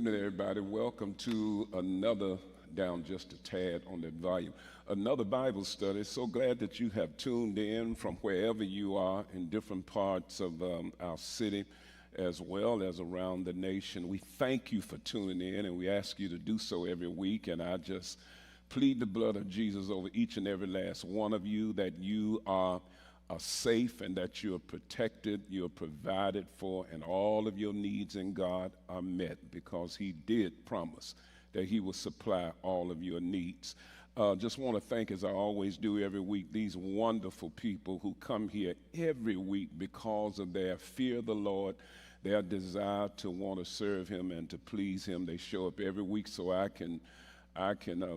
evening, everybody. Welcome to another, down just a tad on that volume, another Bible study. So glad that you have tuned in from wherever you are in different parts of our city as well as around the nation. We thank you for tuning in, and we ask you to do so every week. And I just plead the blood of Jesus over each and every last one of you, that you are safe and that you are protected, you are provided for, and all of your needs in God are met, because he did promise that he will supply all of your needs. Just want to thank, as I always do every week, these wonderful people who come here every week because of their fear of the Lord, their desire to want to serve him and to please him. They show up every week so I can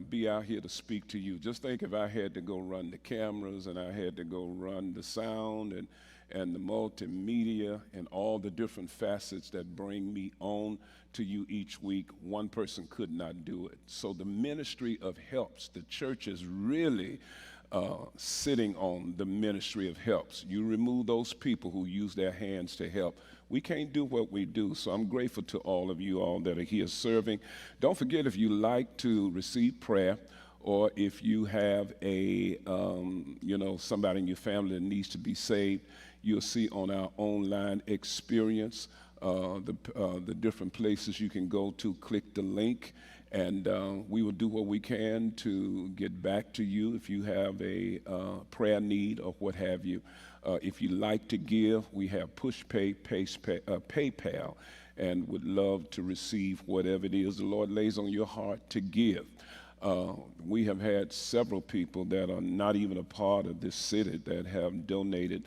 be out here to speak to you. Just think if I had to go run the cameras and I had to go run the sound and the multimedia and all the different facets that bring me on to you each week, one person could not do it. So the ministry of helps, the church is really sitting on the ministry of helps. You remove those people who use their hands to help, we can't do what we do. So I'm grateful to all of you all that are here serving. Don't forget, if you like to receive prayer, or if you have a somebody in your family that needs to be saved, you'll see on our online experience the different places you can go to. Click the link, and we will do what we can to get back to you if you have a prayer need or what have you. If you like to give, we have PayPal, and would love to receive whatever it is the Lord lays on your heart to give. We have had several people that are not even a part of this city that have donated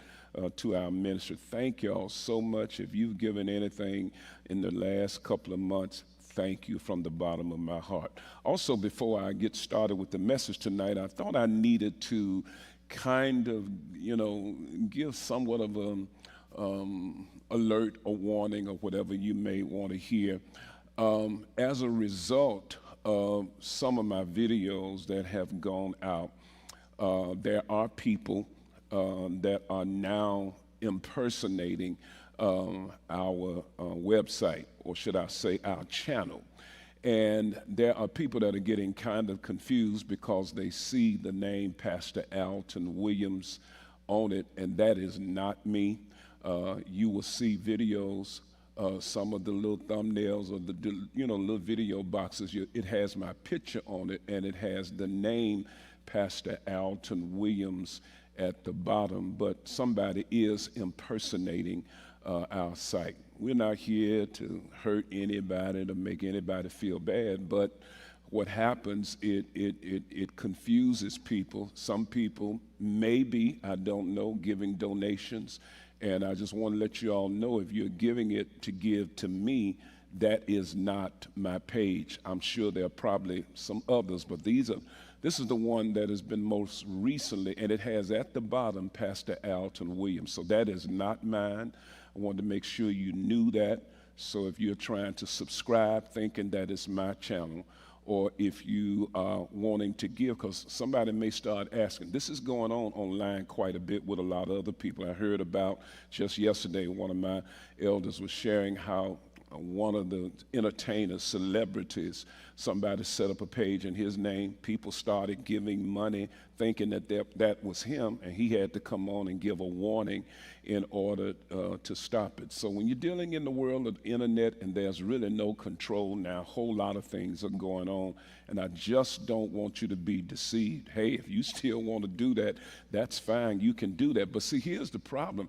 to our ministry. Thank y'all so much. If you've given anything in the last couple of months, thank you from the bottom of my heart. Also, before I get started with the message tonight, I thought I needed to kind of, give somewhat of an alert or warning or whatever you may want to hear. As a result of some of my videos that have gone out, there are people that are now impersonating our website, or should I say our channel. And there are people that are getting kind of confused because they see the name Pastor Alton Williams on it, and that is not me. You will see videos, some of the little thumbnails or the little video boxes. It has my picture on it, and it has the name Pastor Alton Williams at the bottom, but somebody is impersonating our site. We're not here to hurt anybody, to make anybody feel bad, but what happens, it confuses people. Some people may be, I don't know, giving donations, and I just want to let you all know, if you're giving it to give to me, that is not my page. I'm sure there are probably some others, but this is the one that has been most recently, and it has at the bottom Pastor Alton Williams. So that is not mine. I wanted to make sure you knew that. So if you're trying to subscribe thinking that it's my channel, or if you are wanting to give, because somebody may start asking. This is going on online quite a bit with a lot of other people. I heard about just yesterday, one of my elders was sharing how one of the entertainers, celebrities, somebody set up a page in his name. People started giving money thinking that was him, and he had to come on and give a warning in order to stop it. So when you're dealing in the world of the internet and there's really no control now, a whole lot of things are going on, and I just don't want you to be deceived. Hey, if you still want to do that, that's fine, you can do that. But see, here's the problem.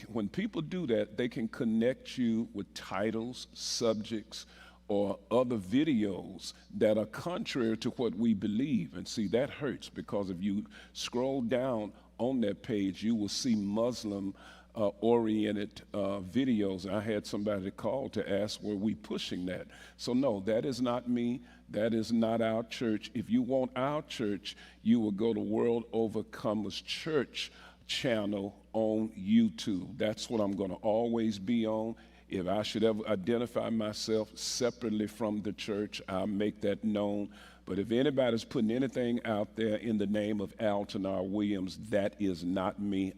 When people do that, they can connect you with titles, subjects, or other videos that are contrary to what we believe. And see, that hurts, because if you scroll down on that page, you will see Muslim oriented videos. And I had somebody call to ask, were we pushing that? So no, that is not me. That is not our church. If you want our church, you will go to World Overcomers Church channel on YouTube. That's what I'm going to always be on. If I should ever identify myself separately from the church, I'll make that known. But if anybody's putting anything out there in the name of Alton or Williams, that is not me.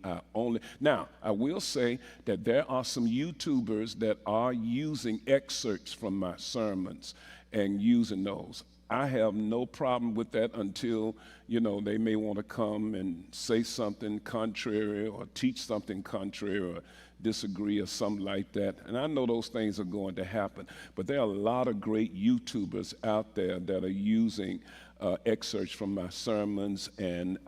Now, I will say that there are some YouTubers that are using excerpts from my sermons and using those. I have no problem with that until, they may want to come and say something contrary or teach something contrary or disagree or something like that. And I know those things are going to happen. But there are a lot of great YouTubers out there that are using excerpts from my sermons. And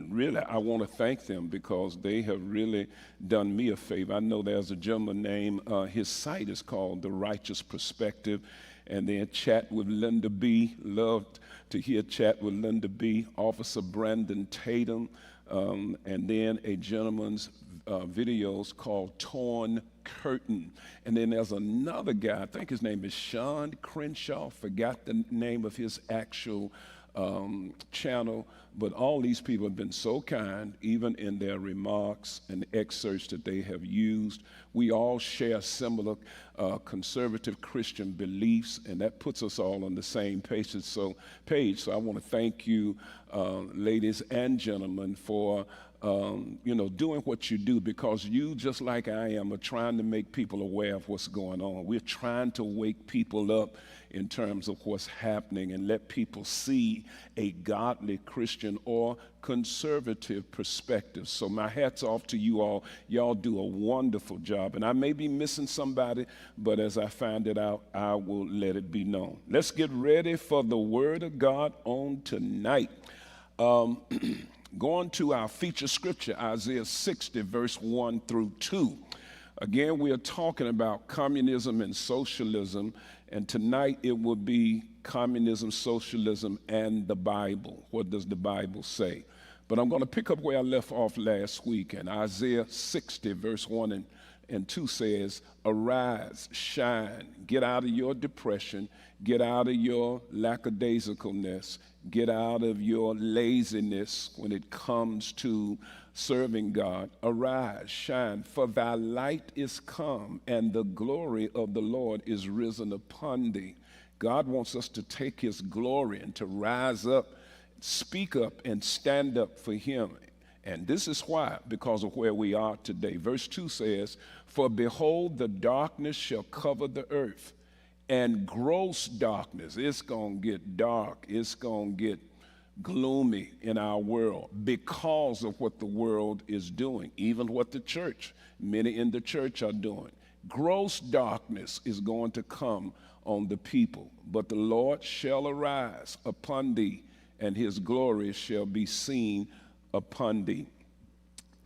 really, I want to thank them because they have really done me a favor. I know there's a gentleman named, his site is called The Righteous Perspective. And then Chat with Linda B. Loved to hear Chat with Linda B. Officer Brandon Tatum. And then a gentleman's videos called Torn Curtain. And then there's another guy, I think his name is Sean Crenshaw, forgot the name of his actual channel, but all these people have been so kind, even in their remarks and excerpts that they have used. We all share similar conservative Christian beliefs, and that puts us all on the same page. So I want to thank you, ladies and gentlemen, for doing what you do, because you, just like I am, are trying to make people aware of what's going on. We're trying to wake people up in terms of what's happening and let people see a godly Christian or conservative perspective. So my hat's off to you all. Y'all do a wonderful job. And I may be missing somebody, but as I find it out, I will let it be known. Let's get ready for the Word of God on tonight. Going to our feature scripture, Isaiah 60, verse 1 through 2. Again, we are talking about communism and socialism, and tonight it will be communism, socialism, and the Bible. What does the Bible say? But I'm going to pick up where I left off last week, and Isaiah 60, verse 1 and 2 says, "Arise, shine, get out of your depression, get out of your lackadaisicalness, get out of your laziness when it comes to serving God. Arise, shine, for thy light is come, and the glory of the Lord is risen upon thee." God wants us to take his glory and to rise up, speak up, and stand up for him. And this is why, because of where we are today. Verse 2 says, "For behold, the darkness shall cover the earth, and gross darkness." It's going to get dark. It's going to get gloomy in our world because of what the world is doing, even what the church, many in the church are doing. Gross darkness is going to come on the people, but the Lord shall arise upon thee, and his glory shall be seen upon thee.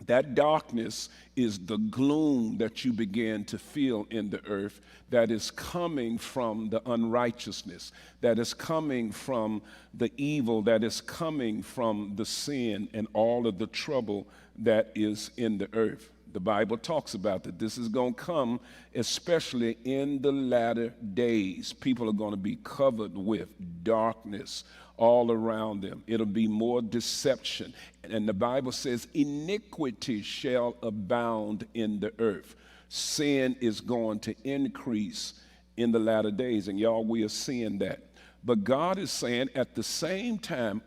That darkness is the gloom that you begin to feel in the earth that is coming from the unrighteousness, that is coming from the evil, that is coming from the sin and all of the trouble that is in the earth. The Bible talks about that this is going to come, especially in the latter days. People are going to be covered with darkness all around them. It'll be more deception. And the Bible says iniquity shall abound in the earth. Sin is going to increase in the latter days. And y'all, we are seeing that. But God is saying at the same time,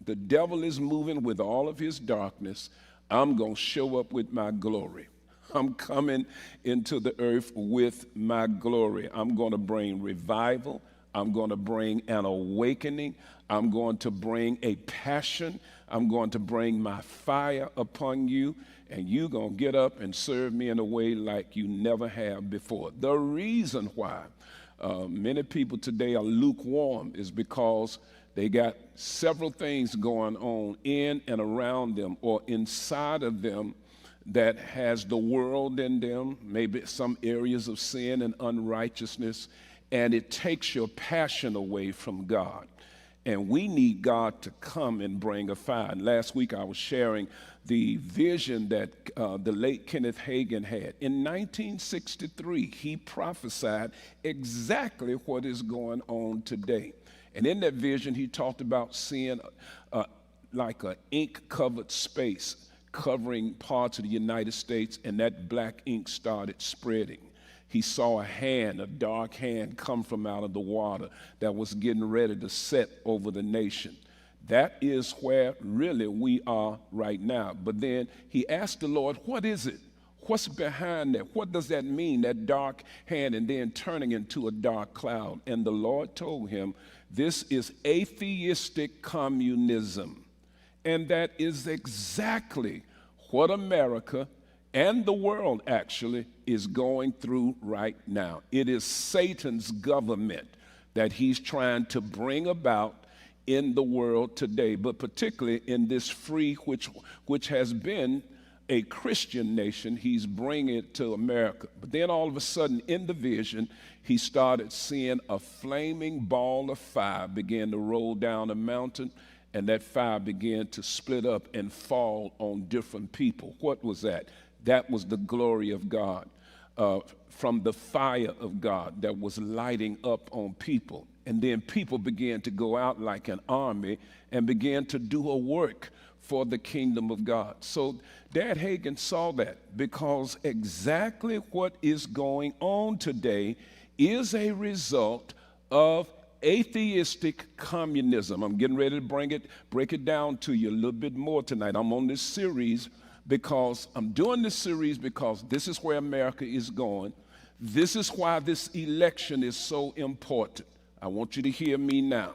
the devil is moving with all of his darkness. I'm going to show up with my glory. I'm coming into the earth with my glory. I'm going to bring revival. I'm going to bring an awakening. I'm going to bring a passion. I'm going to bring my fire upon you, and you're going to get up and serve me in a way like you never have before. The reason why many people today are lukewarm is because they got several things going on in and around them or inside of them that has the world in them, maybe some areas of sin and unrighteousness, and it takes your passion away from God. And we need God to come and bring a fire. And last week I was sharing the vision that the late Kenneth Hagin had. In 1963, he prophesied exactly what is going on today. And in that vision, he talked about seeing like an ink-covered space covering parts of the United States, and that black ink started spreading. he saw a dark hand come from out of the water that was getting ready to set over the nation. That is where really we are right now. But then he asked the Lord, what is it? What's behind that? What does that mean, that dark hand and then turning into a dark cloud? And the Lord told him, this is atheistic communism. And that is exactly what America and the world actually is going through right now. It is Satan's government that he's trying to bring about in the world today, but particularly in this free, which has been a Christian nation, he's bringing it to America. But then all of a sudden in the vision, he started seeing a flaming ball of fire begin to roll down a mountain, and that fire began to split up and fall on different people. What was that? That was the glory of God, from the fire of God that was lighting up on people. And then people began to go out like an army and began to do a work for the kingdom of God. So Dad Hagin saw that, because exactly what is going on today is a result of atheistic communism. I'm getting ready to break it down to you a little bit more tonight. I'm on this series because I'm doing this series because this is where America is going. This is why this election is so important. I want you to hear me now.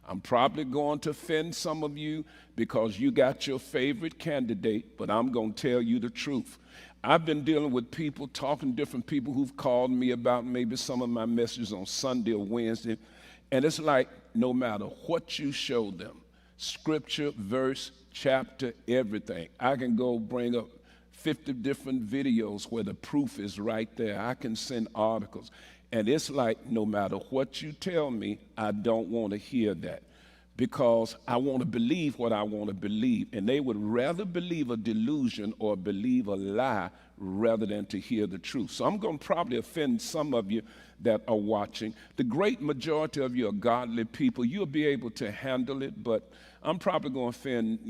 I'm probably going to offend some of you because you got your favorite candidate, but I'm going to tell you the truth. I've been dealing with people, talking to different people who've called me about maybe some of my messages on Sunday or Wednesday, and it's like no matter what you show them, scripture, verse, chapter, everything, I can go bring up 50 different videos where the proof is right there. I can send articles. And it's like no matter what you tell me, I don't want to hear that, because I want to believe what I want to believe. And they would rather believe a delusion or believe a lie rather than to hear the truth. So I'm going to probably offend some of you that are watching. The great majority of you are godly people. You'll be able to handle it, but I'm probably going to offend,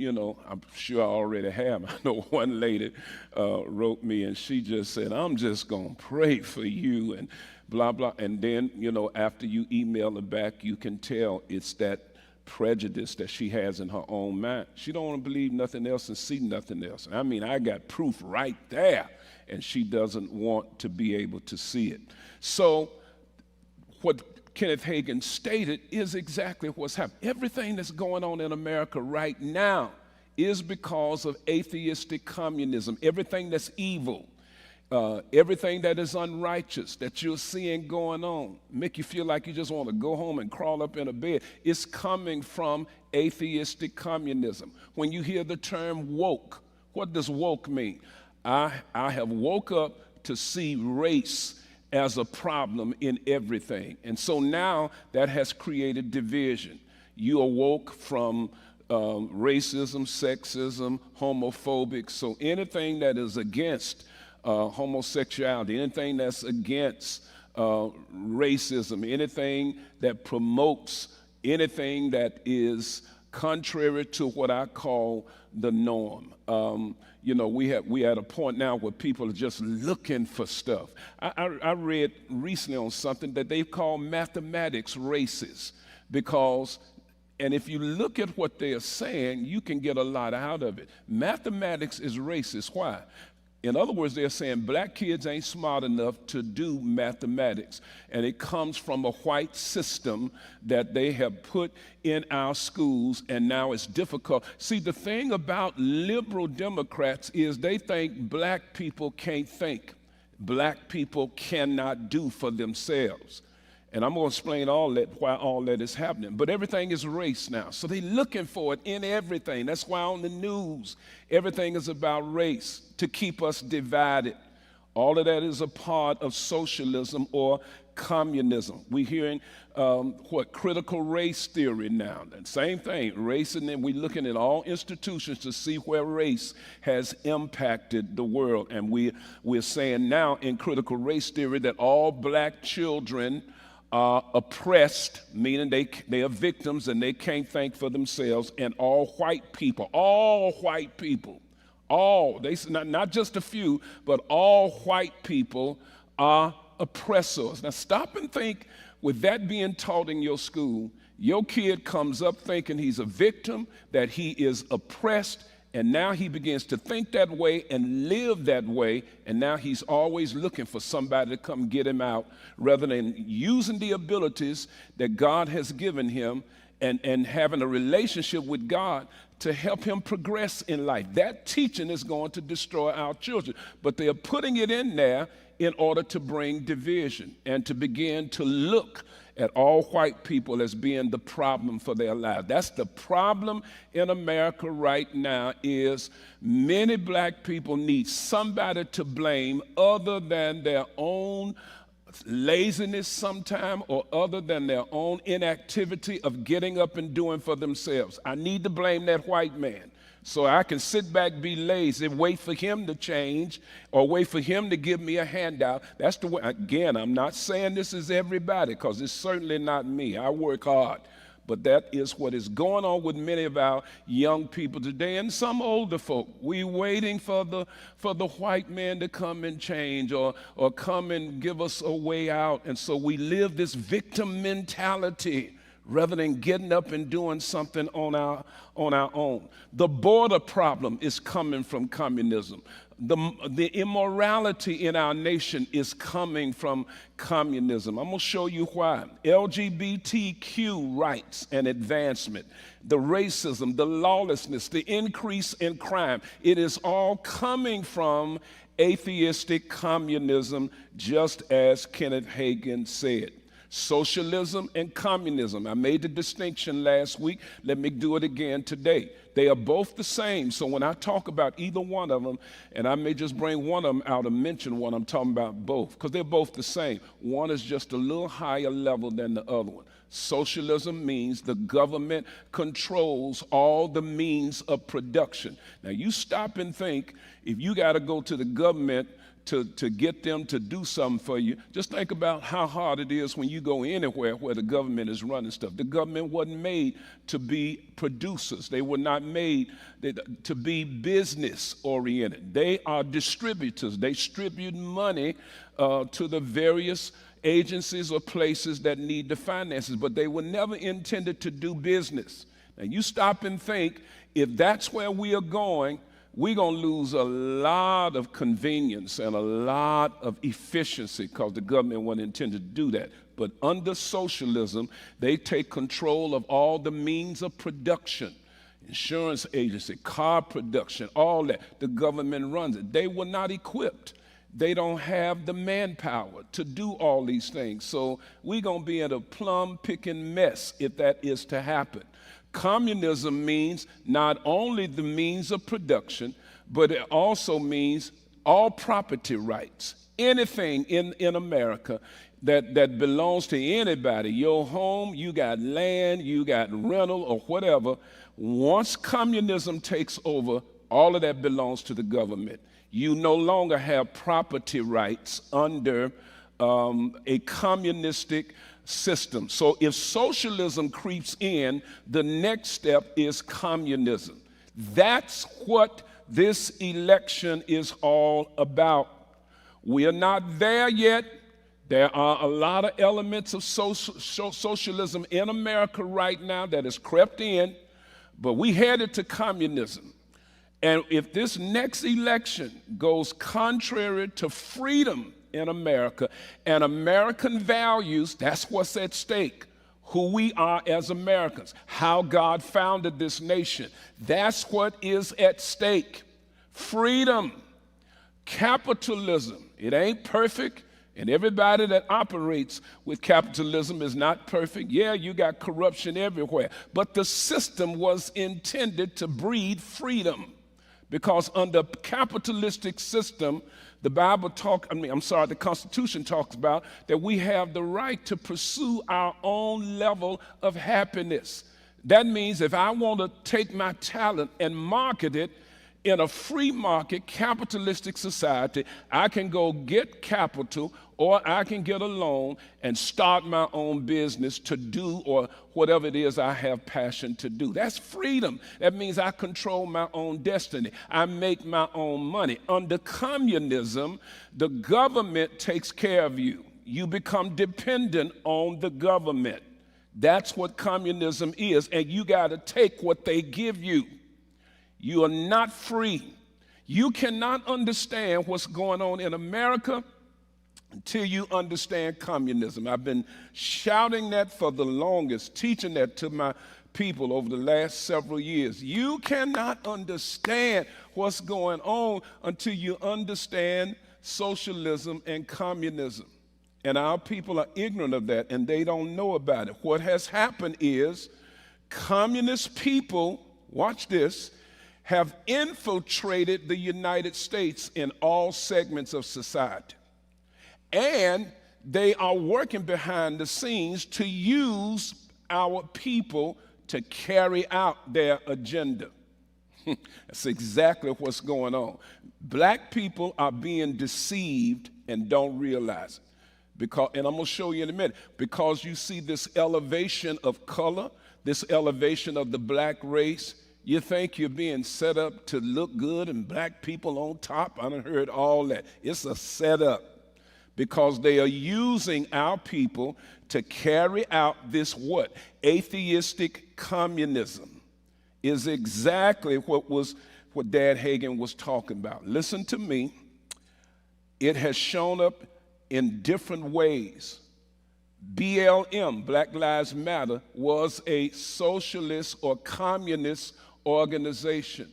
I'm sure I already have. I know one lady wrote me and she just said, I'm just going to pray for you and blah, blah. And then, after you email her back, you can tell it's that prejudice that she has in her own mind. She don't want to believe nothing else and see nothing else. I mean, I got proof right there, and she doesn't want to be able to see it. So what Kenneth Hagin stated is exactly what's happening. Everything that's going on in America right now is because of atheistic communism. Everything that's evil, everything that is unrighteous that you're seeing going on, make you feel like you just want to go home and crawl up in a bed, it's coming from atheistic communism. When you hear the term woke, what does woke mean? I have woke up to see race as a problem in everything. And so now that has created division. You awoke from racism, sexism, homophobic. So anything that is against homosexuality, anything that's against racism, anything that promotes anything that is contrary to what I call the norm. We at a point now where people are just looking for stuff. I read recently on something that they call mathematics racist, and if you look at what they are saying, you can get a lot out of it. Mathematics is racist. Why? In other words, they're saying black kids ain't smart enough to do mathematics, and it comes from a white system that they have put in our schools, and now it's difficult. See, the thing about liberal Democrats is they think black people can't think. Black people cannot do for themselves. And I'm going to explain why all that is happening. But everything is race now. So they're looking for it in everything. That's why on the news, everything is about race, to keep us divided. All of that is a part of socialism or communism. We're hearing critical race theory now. And same thing, race, and then we're looking at all institutions to see where race has impacted the world. And we're saying now in critical race theory that all black children are oppressed, meaning they are victims and they can't think for themselves, and all white people, not just a few, but all white people are oppressors. Now stop and think, with that being taught in your school, your kid comes up thinking he's a victim, that he is oppressed, and now he begins to think that way and live that way, and now he's always looking for somebody to come get him out, rather than using the abilities that God has given him and having a relationship with God to help him progress in life. That teaching is going to destroy our children, but they are putting it in there in order to bring division and to begin to look at all white people as being the problem for their lives. That's the problem in America right now, is many black people need somebody to blame other than their own laziness sometime, or other than their own inactivity of getting up and doing for themselves. I need to blame that white man. So I can sit back, be lazy, wait for him to change, or wait for him to give me a handout. That's the way. Again, I'm not saying this is everybody, because it's certainly not me. I work hard. But that is what is going on with many of our young people today, and some older folk. We're waiting for the white man to come and change, or come and give us a way out. And so we live this victim mentality rather than getting up and doing something on our own. The border problem is coming from communism. The immorality in our nation is coming from communism. I'm going to show you why. LGBTQ rights and advancement, the racism, the lawlessness, the increase in crime, it is all coming from atheistic communism, just as Kenneth Hagin said. Socialism and communism. I made the distinction last week. Let me do it again today. They are both the same. So when I talk about either one of them, and I may just bring one of them out and mention one, I'm talking about both, because they're both the same. One is just a little higher level than the other one. Socialism means the government controls all the means of production. Now you stop and think, if you got to go to the government to get them to do something for you, just think about how hard it is when you go anywhere where the government is running stuff. The government wasn't made to be producers. They were not made to be business oriented. They are distributors. They distribute money to the various agencies or places that need the finances, but they were never intended to do business. Now you stop and think, if that's where we are going, we're going to lose a lot of convenience and a lot of efficiency, because the government wasn't intended to do that. But under socialism, they take control of all the means of production, insurance agency, car production, all that. The government runs it. They were not equipped. They don't have the manpower to do all these things. So we're going to be in a plum-picking mess if that is to happen. Communism means not only the means of production, but it also means all property rights. Anything in America that belongs to anybody, your home, you got land, you got rental or whatever, once communism takes over, all of that belongs to the government. You no longer have property rights under a communistic system. So if socialism creeps in, the next step is communism. That's what this election is all about. We are not there yet. There are a lot of elements of socialism in America right now that has crept in, but we headed to communism. And if this next election goes contrary to freedom in America and American values, that's what's at stake. Who we are as Americans, how God founded this nation. That's what is at stake. Freedom, capitalism. It ain't perfect, and everybody that operates with capitalism is not perfect. Yeah, you got corruption everywhere, but the system was intended to breed freedom, because under capitalistic system, the Constitution talks about that we have the right to pursue our own level of happiness. That means if I want to take my talent and market it in a free market, capitalistic society, I can go get capital, or I can get a loan and start my own business to do or whatever it is I have passion to do. That's freedom. That means I control my own destiny. I make my own money. Under communism, the government takes care of you. you become dependent on the government. That's what communism is, and you got to take what they give you. You are not free. You cannot understand what's going on in America until you understand communism. I've been shouting that for the longest, teaching that to my people over the last several years. You cannot understand what's going on until you understand socialism and communism. And our people are ignorant of that, and they don't know about it. What has happened is communist people, watch this, have infiltrated the United States in all segments of society. And they are working behind the scenes to use our people to carry out their agenda. That's exactly what's going on. Black people are being deceived and don't realize it. And I'm going to show you in a minute, because you see this elevation of color, this elevation of the black race, you think you're being set up to look good and black people on top. I done heard all that. It's a setup, because they are using our people to carry out this what? Atheistic communism is exactly what Dad Hagen was talking about. Listen to me. It has shown up in different ways. BLM, Black Lives Matter, was a socialist or communist organization.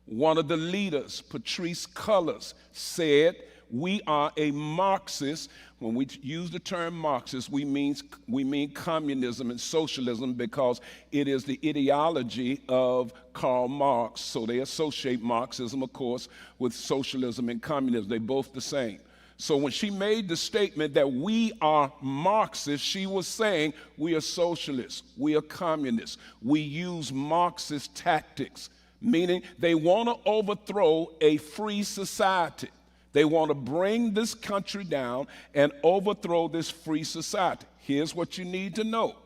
One of the leaders, Patrice Cullors, said, "We are a Marxist." When we use the term Marxist, we mean communism and socialism, because it is the ideology of Karl Marx. So they associate Marxism, of course, with socialism and communism. They're both the same. So when she made the statement that we are Marxists, she was saying we are socialists, we are communists. We use Marxist tactics, meaning they want to overthrow a free society. They want to bring this country down and overthrow this free society. Here's what you need to know.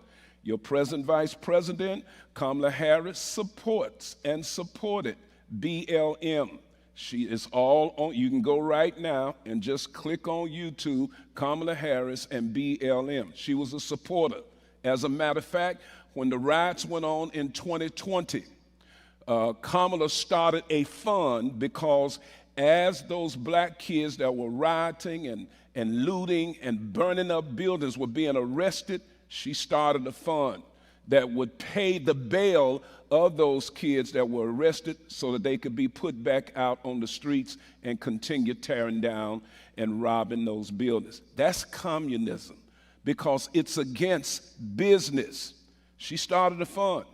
Your present Vice President, Kamala Harris, supports and supported BLM. She is all on. You can go right now and just click on YouTube, Kamala Harris and BLM. She was a supporter. As a matter of fact, when the riots went on in 2020, Kamala started a fund, because as those black kids that were rioting and looting and burning up buildings were being arrested, she started a fund that would pay the bail of those kids that were arrested so that they could be put back out on the streets and continue tearing down and robbing those buildings. That's communism, because it's against business. She started a fund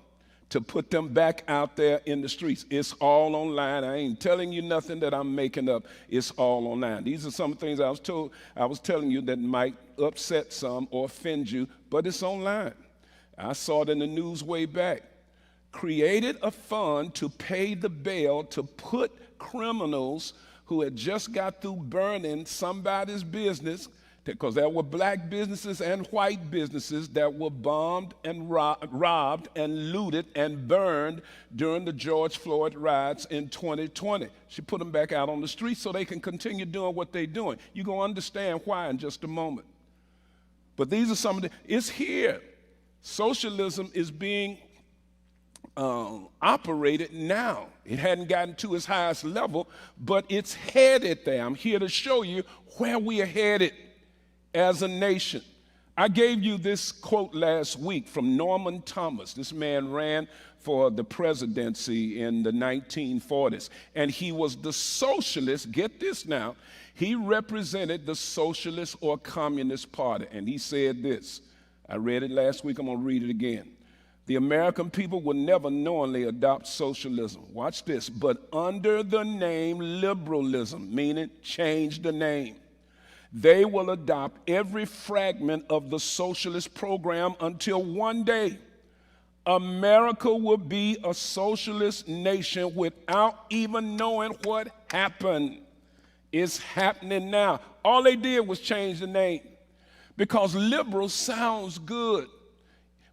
to put them back out there in the streets. It's all online. I ain't telling you nothing that I'm making up. It's all online. These are some things I was telling you that might upset some or offend you, but it's online. I saw it in the news way back. Created a fund to pay the bail to put criminals who had just got through burning somebody's business, because there were black businesses and white businesses that were bombed and robbed and looted and burned during the George Floyd riots in 2020. She put them back out on the streets so they can continue doing what they're doing. You're going to understand why in just a moment. But these are some of it's here. Socialism is being operated now. It hadn't gotten to its highest level, but it's headed there. I'm here to show you where we are headed as a nation. I gave you this quote last week from Norman Thomas. This man ran for the presidency in the 1940s, and he was the socialist. Get this now. He represented the Socialist or Communist Party, and he said this. I read it last week. I'm going to read it again. The American people will never knowingly adopt socialism. Watch this. But under the name liberalism, meaning change the name, they will adopt every fragment of the socialist program until one day America will be a socialist nation without even knowing what happened. It's happening now. All they did was change the name, because liberal sounds good.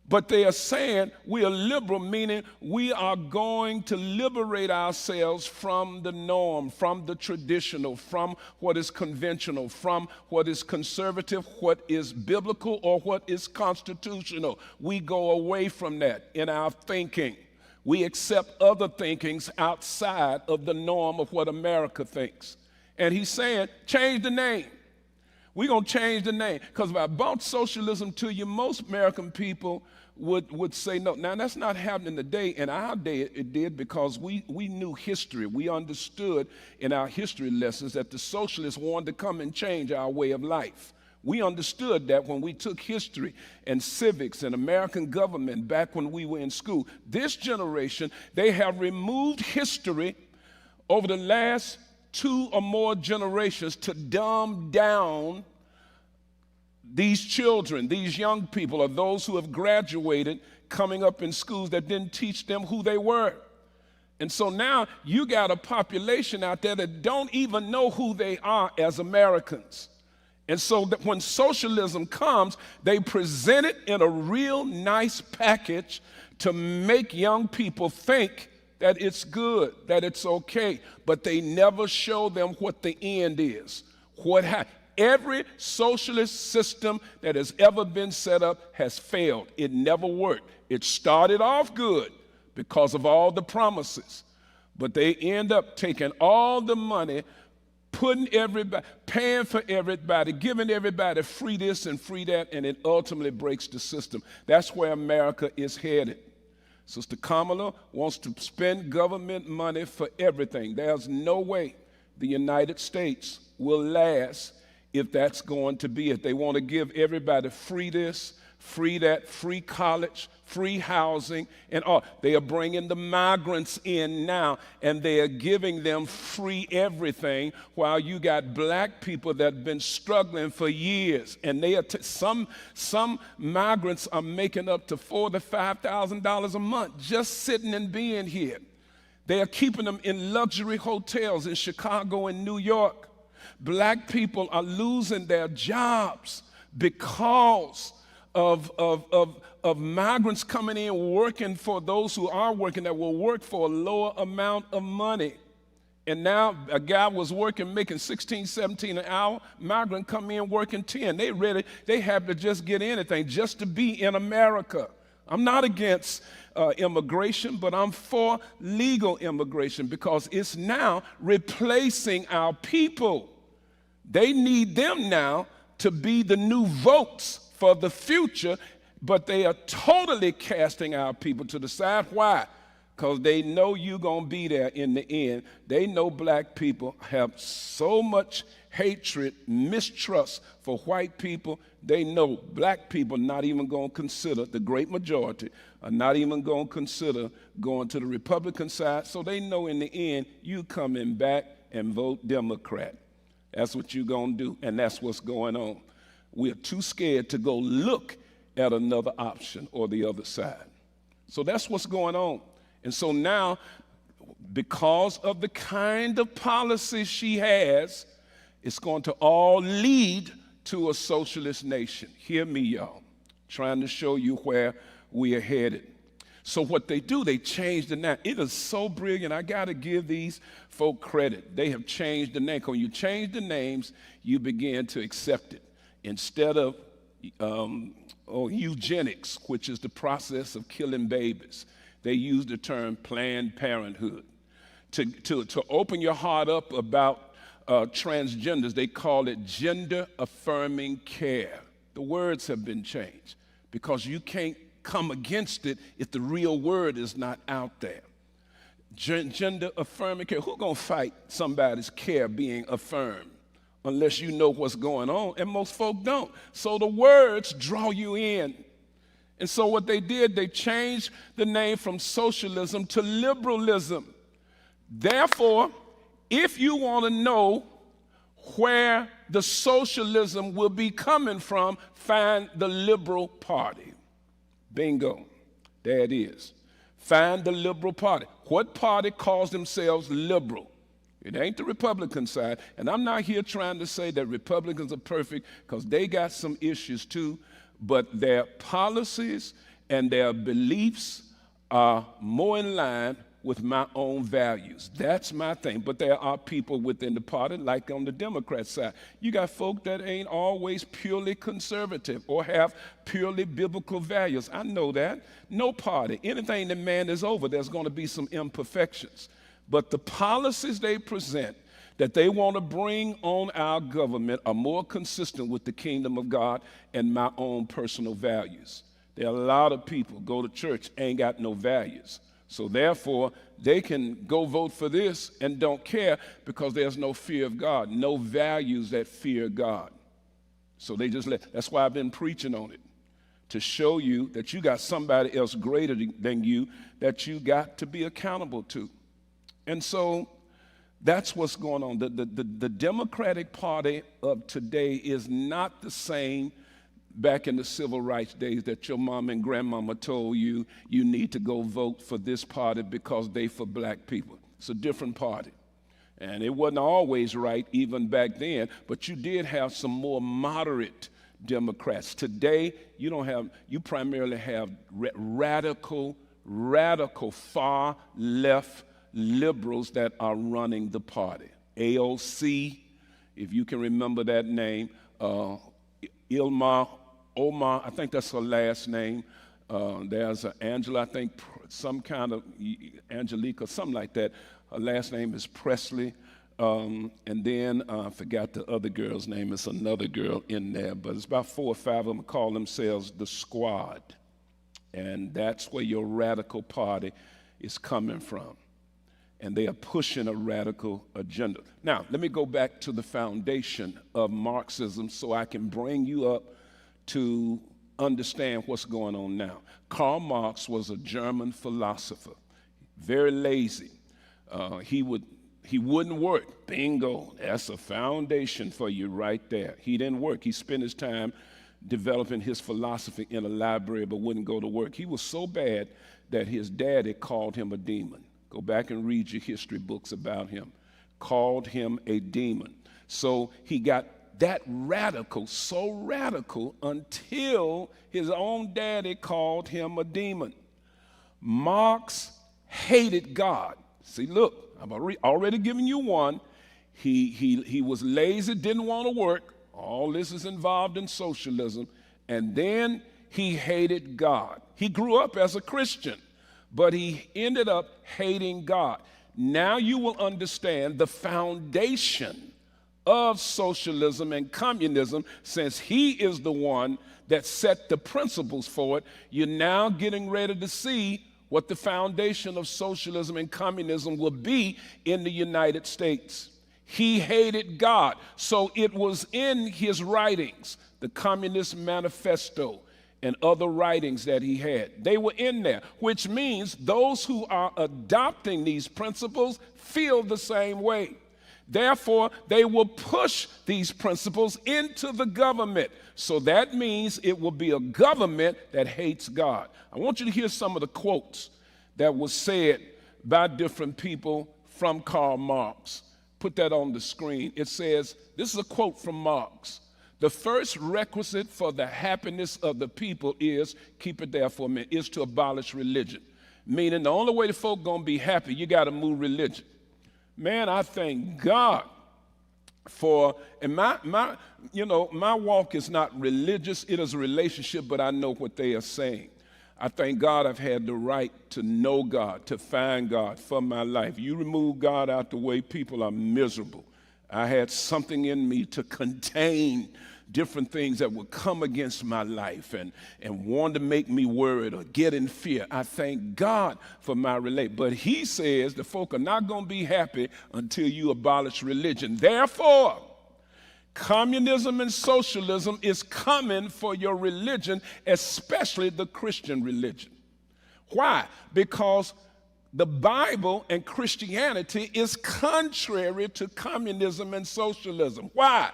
But they are saying we are liberal, meaning we are going to liberate ourselves from the norm, from the traditional, from what is conventional, from what is conservative, what is biblical, or what is constitutional. We go away from that in our thinking. We accept other thinkings outside of the norm of what America thinks. And he's saying, change the name. We're going to change the name. Because if I brought socialism to you, most American people would say no. Now, that's not happening today. In our day, it did, because we knew history. We understood in our history lessons that the socialists wanted to come and change our way of life. We understood that when we took history and civics and American government back when we were in school. This generation, they have removed history over the last 2 or more generations to dumb down these children, these young people, or those who have graduated coming up in schools that didn't teach them who they were. And so now you got a population out there that don't even know who they are as Americans. And so that when socialism comes, they present it in a real nice package to make young people think that it's good, that it's okay, but they never show them what the end is. Every socialist system that has ever been set up has failed. It never worked. It started off good because of all the promises, but they end up taking all the money, putting everybody, paying for everybody, giving everybody free this and free that, and it ultimately breaks the system. That's where America is headed. Sister Kamala wants to spend government money for everything. There's no way the United States will last if that's going to be it. They want to give everybody free this, free that, free college, free housing, and all. They are bringing the migrants in now, and they are giving them free everything, while you got black people that have been struggling for years, and they are some migrants are making up to $4,000 to $5,000 a month just sitting and being here. They are keeping them in luxury hotels in Chicago and New York. Black people are losing their jobs because of migrants coming in working for those who are working that will work for a lower amount of money. And now a guy was working, making $16, $17 an hour. Migrant come in working 10. They have to just get anything just to be in America. I'm not against immigration, but I'm for legal immigration because it's now replacing our people. They need them now to be the new votes for the future, but they are totally casting our people to the side. Why? Because they know you're going to be there in the end. They know black people have so much hatred, mistrust for white people. They know black people not even going to consider, the great majority, are not even going to consider going to the Republican side. So they know in the end, you coming back and vote Democrat. That's what you're going to do, and that's what's going on. We're too scared to go look at another option or the other side. So that's what's going on. And so now, because of the kind of policy she has, it's going to all lead to a socialist nation. Hear me, y'all. Trying to show you where we are headed. So what they do, they change the name. It is so brilliant. I got to give these folk credit. They have changed the name. When you change the names, you begin to accept it. Instead of eugenics, which is the process of killing babies, they use the term Planned Parenthood. To open your heart up about transgenders, they call it gender-affirming care. The words have been changed because you can't come against it if the real word is not out there. Gender-affirming care. Who's going to fight somebody's care being affirmed unless you know what's going on? And most folk don't. So the words draw you in. And so what they did, they changed the name from socialism to liberalism. Therefore, if you want to know where the socialism will be coming from, find the Liberal Party. Bingo. There it is. Find the Liberal Party. What party calls themselves liberal? It ain't the Republican side. And I'm not here trying to say that Republicans are perfect, because they got some issues too. But their policies and their beliefs are more in line with my own values. That's my thing. But there are people within the party, like on the Democrat side. You got folk that ain't always purely conservative or have purely biblical values. I know that. No party, anything that man is over, there's going to be some imperfections. But the policies they present that they want to bring on our government are more consistent with the kingdom of God and my own personal values. There are a lot of people go to church, ain't got no values. So therefore, they can go vote for this and don't care because there's no fear of God, no values that fear God. So they just that's why I've been preaching on it, to show you that you got somebody else greater than you that you got to be accountable to. And so that's what's going on. The Democratic Party of today is not the same back in the civil rights days that your mom and grandmama told you you need to go vote for this party because they for black people. It's a different party. And it wasn't always right even back then, but you did have some more moderate Democrats. Today, you primarily have radical, far left liberals that are running the party. AOC, if you can remember that name, Omar, I think that's her last name. There's Angela, I think some kind of Angelica, something like that. Her last name is Presley. And then I forgot the other girl's name. It's another girl in there, but it's about 4 or 5 of them call themselves the Squad. And that's where your radical party is coming from. And they are pushing a radical agenda. Now, let me go back to the foundation of Marxism so I can bring you up to understand what's going on now. Karl Marx was a German philosopher, very lazy. He wouldn't work. Bingo, that's a foundation for you right there. He didn't work. He spent his time developing his philosophy in a library but wouldn't go to work. He was so bad that his daddy called him a demon. Go back and read your history books about him. Called him a demon. So he got that radical, so radical, until his own daddy called him a demon. Marx hated God. See, look, I've already given you one. He was lazy, didn't want to work. All this is involved in socialism. And then he hated God. He grew up as a Christian, but he ended up hating God. Now you will understand the foundation of socialism and communism, since he is the one that set the principles for it. You're now getting ready to see what the foundation of socialism and communism will be in the United States. He hated God, so it was in his writings, the Communist Manifesto, and other writings that he had. They were in there, which means those who are adopting these principles feel the same way. Therefore, they will push these principles into the government. So that means it will be a government that hates God. I want you to hear some of the quotes that were said by different people from Karl Marx. Put that on the screen. It says, this is a quote from Marx: "The first requisite for the happiness of the people is," keep it there for a minute, "is to abolish religion." Meaning the only way the folk gonna be happy, you gotta move religion. Man, I thank God for, and my walk is not religious, it is a relationship, but I know what they are saying. I thank God I've had the right to know God, to find God for my life. You remove God out the way, people are miserable. I had something in me to contain different things that would come against my life and want to make me worried or get in fear. I thank God for my relate. But he says the folk are not going to be happy until you abolish religion. Therefore, communism and socialism is coming for your religion, especially the Christian religion. Why? Because the Bible and Christianity is contrary to communism and socialism. Why?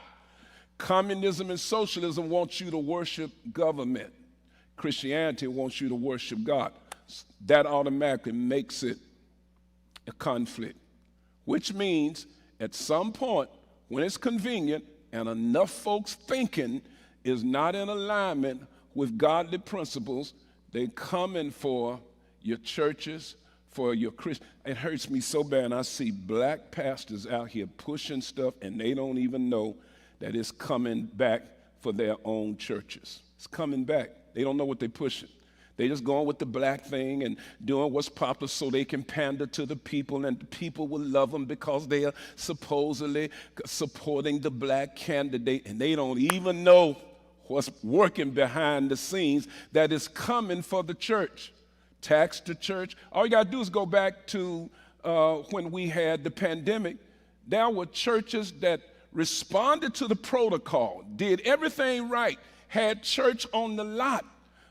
Communism and socialism wants you to worship government. Christianity wants you to worship God. That automatically makes it a conflict, which means at some point when it's convenient and enough folks thinking is not in alignment with godly principles, They coming for your churches, for your Christians. It hurts me so bad. I see black pastors out here pushing stuff, and they don't even know that it's coming back for their own churches. It's coming back. They don't know what they're pushing. They just going with the black thing and doing what's popular so they can pander to the people, and the people will love them because they are supposedly supporting the black candidate, and they don't even know what's working behind the scenes that is coming for the church. Tax the church. All you got to do is go back to when we had the pandemic. There were churches that responded to the protocol, did everything right, had church on the lot.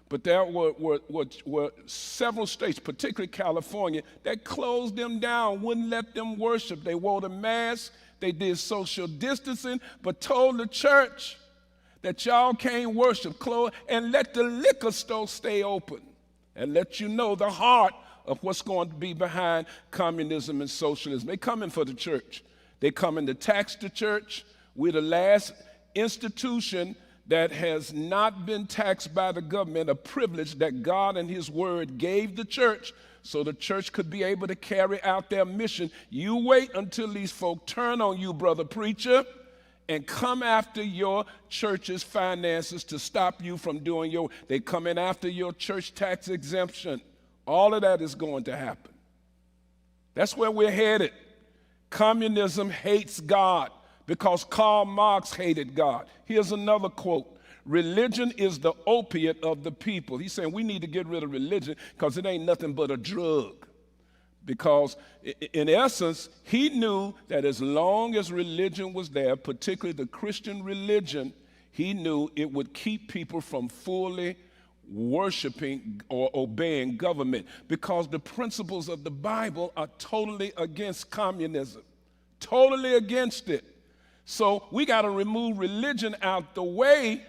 But there were several states, particularly California, that closed them down, wouldn't let them worship. They wore the mask, they did social distancing, but told the church that y'all can't worship, close, and let the liquor store stay open, and let you know the heart of what's going to be behind communism and socialism. They coming for the church. They coming to tax the church. We're the last institution that has not been taxed by the government, a privilege that God and his word gave the church so the church could be able to carry out their mission. You wait until these folk turn on you, brother preacher, and come after your church's finances to stop you from doing your, they coming after your church tax exemption. All of that is going to happen. That's where we're headed. Communism hates God, because Karl Marx hated God. Here's another quote. Religion is the opiate of the people. He's saying we need to get rid of religion because it ain't nothing but a drug. Because in essence, he knew that as long as religion was there, particularly the Christian religion, he knew it would keep people from fully worshiping or obeying government, because the principles of the Bible are totally against communism, totally against it. So we got to remove religion out the way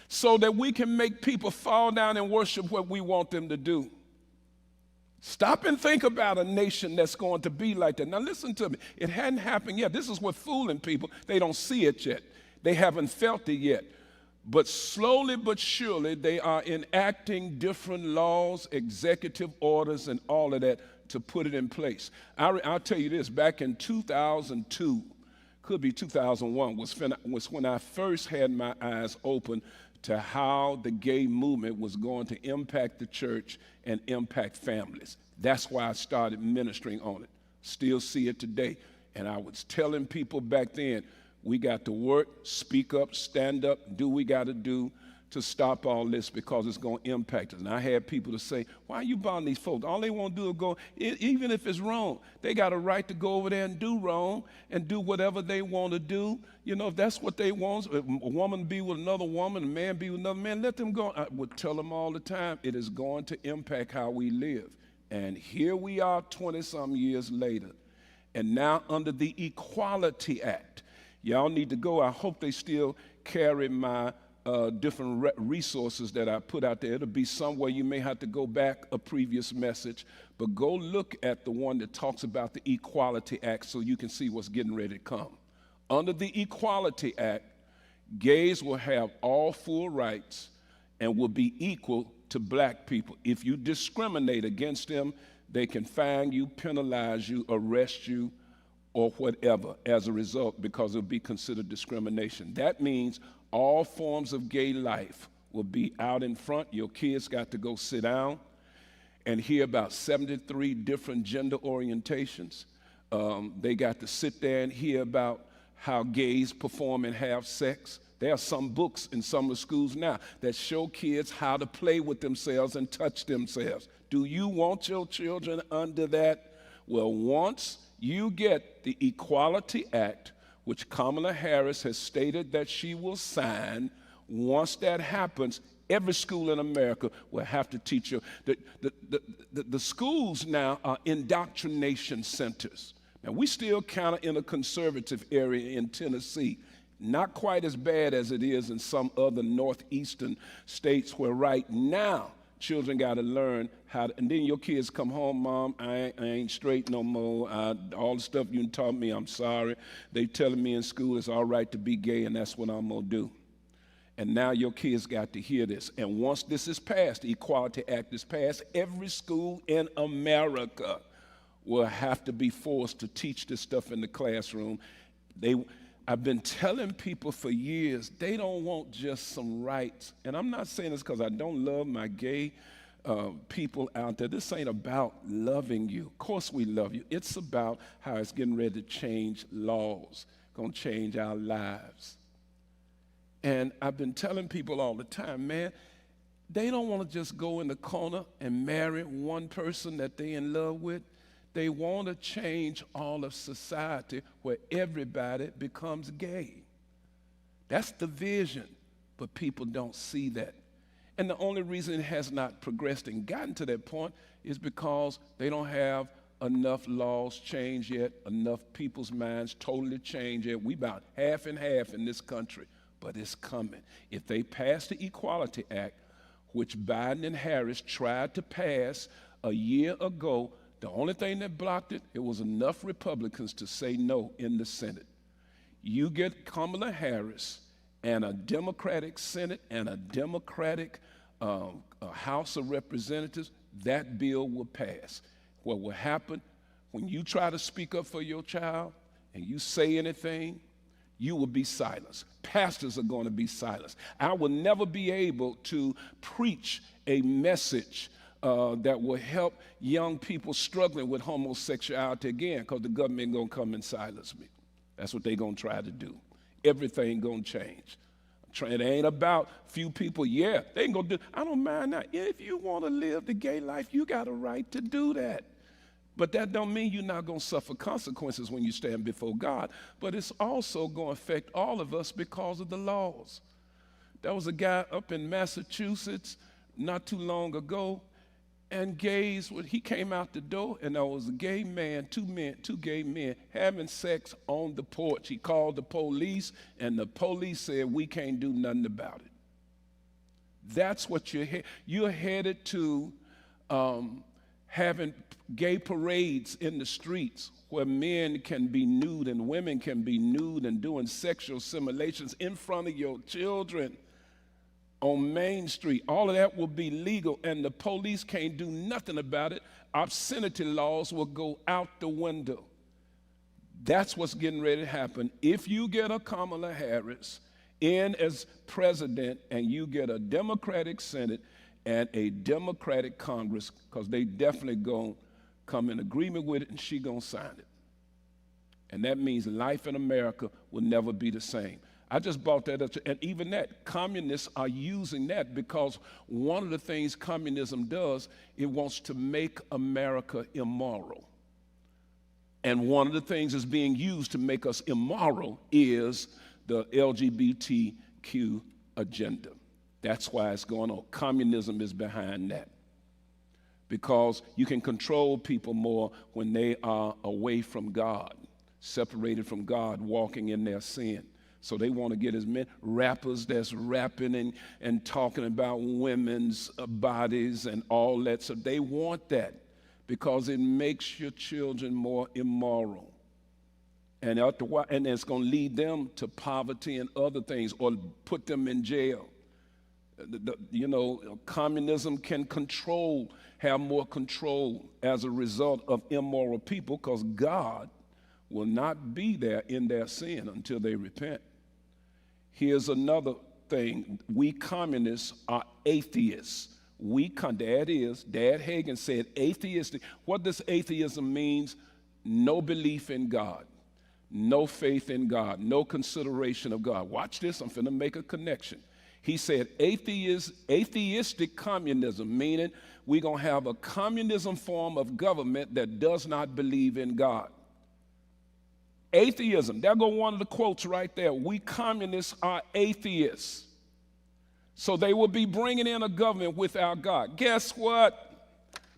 so that we can make people fall down and worship what we want them to do. Stop and think about a nation that's going to be like that. Now listen to me. It hadn't happened yet. This is what's fooling people. They don't see it yet. They haven't felt it yet. But slowly but surely they are enacting different laws, executive orders, and all of that to put it in place. I'll tell you this. Back in 2002, could be 2001, was when I first had my eyes open to how the gay movement was going to impact the church and impact families. That's why I started ministering on it. Still see it today. And I was telling people back then, we got to work, speak up, stand up, do what we got to do to stop all this, because it's going to impact us. And I had people to say, why are you bothering these folks? All they want to do is go, even if it's wrong, they got a right to go over there and do wrong and do whatever they want to do. You know, if that's what they want, if a woman be with another woman, a man be with another man, let them go. I would tell them all the time, it is going to impact how we live. And here we are 20-some years later. And now under the Equality Act, y'all need to go. I hope they still carry my different resources that I put out there. It'll be somewhere you may have to go back a previous message, but go look at the one that talks about the Equality Act so you can see what's getting ready to come. Under the Equality Act, gays will have all full rights and will be equal to black people. If you discriminate against them, they can fine you, penalize you, arrest you, or whatever as a result, because it'll be considered discrimination. That means all forms of gay life will be out in front. Your kids got to go sit down and hear about 73 different gender orientations. They got to sit there and hear about how gays perform and have sex. There are some books in some of the schools now that show kids how to play with themselves and touch themselves. Do you want your children under that? Well, once you get the Equality Act, which Kamala Harris has stated that she will sign, once that happens, every school in America will have to teach you. The schools now are indoctrination centers. Now, we still kind of in a conservative area in Tennessee, not quite as bad as it is in some other northeastern states where right now children got to learn how to, and then your kids come home, Mom, I ain't straight no more. All the stuff you taught me, I'm sorry. They telling me in school it's all right to be gay, and that's what I'm going to do. And now your kids got to hear this. And once this is passed, the Equality Act is passed, every school in America will have to be forced to teach this stuff in the classroom. I've been telling people for years, they don't want just some rights. And I'm not saying this because I don't love my gay people out there. This ain't about loving you. Of course we love you. It's about how it's getting ready to change laws, going to change our lives. And I've been telling people all the time, man, they don't want to just go in the corner and marry one person that they're in love with. They want to change all of society where everybody becomes gay. That's the vision, but people don't see that. And the only reason it has not progressed and gotten to that point is because they don't have enough laws changed yet, enough people's minds totally changed yet. We about half and half in this country. But it's coming. If they pass the Equality Act, which Biden and Harris tried to pass a year ago, the only thing that blocked it, it was enough Republicans to say no in the Senate. You get Kamala Harris and a Democratic Senate and a Democratic House of Representatives, that bill will pass. What will happen when you try to speak up for your child and you say anything, you will be silenced. Pastors are going to be silenced. I will never be able to preach a message that will help young people struggling with homosexuality again, because the government going to come and silence me. That's what they're going to try to do. Everything going to change. It ain't about few people. Yeah, they ain't going to do. I don't mind that. If you want to live the gay life, you got a right to do that. But that don't mean you're not going to suffer consequences when you stand before God. But it's also going to affect all of us because of the laws. There was a guy up in Massachusetts not too long ago, and gays, when he came out the door, and there was a gay man, two gay men, having sex on the porch. He called the police, and the police said, we can't do nothing about it. That's what you're headed to, having gay parades in the streets where men can be nude and women can be nude and doing sexual simulations in front of your children on Main Street. All of that will be legal, and the police can't do nothing about it. Obscenity laws will go out the window. That's what's getting ready to happen. If you get a Kamala Harris in as president and you get a Democratic Senate and a Democratic Congress, because they definitely going to come in agreement with it, and she going to sign it. And that means life in America will never be the same. I just brought that up, and even that, communists are using that because one of the things communism does, it wants to make America immoral. And one of the things that's being used to make us immoral is the LGBTQ agenda. That's why it's going on. Communism is behind that. Because you can control people more when they are away from God, separated from God, walking in their sin. So they want to get as many rappers that's rapping and talking about women's bodies and all that. So they want that because it makes your children more immoral. And it's going to lead them to poverty and other things, or put them in jail. Communism can have more control as a result of immoral people, because God will not be there in their sin until they repent. Here's another thing. We communists are atheists. Dad Hagen said atheistic. What does atheism mean? No belief in God, no faith in God, no consideration of God. Watch this, I'm finna make a connection. He said atheistic communism, meaning we're going to have a communism form of government that does not believe in God. Atheism, there go one of the quotes right there. We communists are atheists. So they will be bringing in a government without God. Guess what?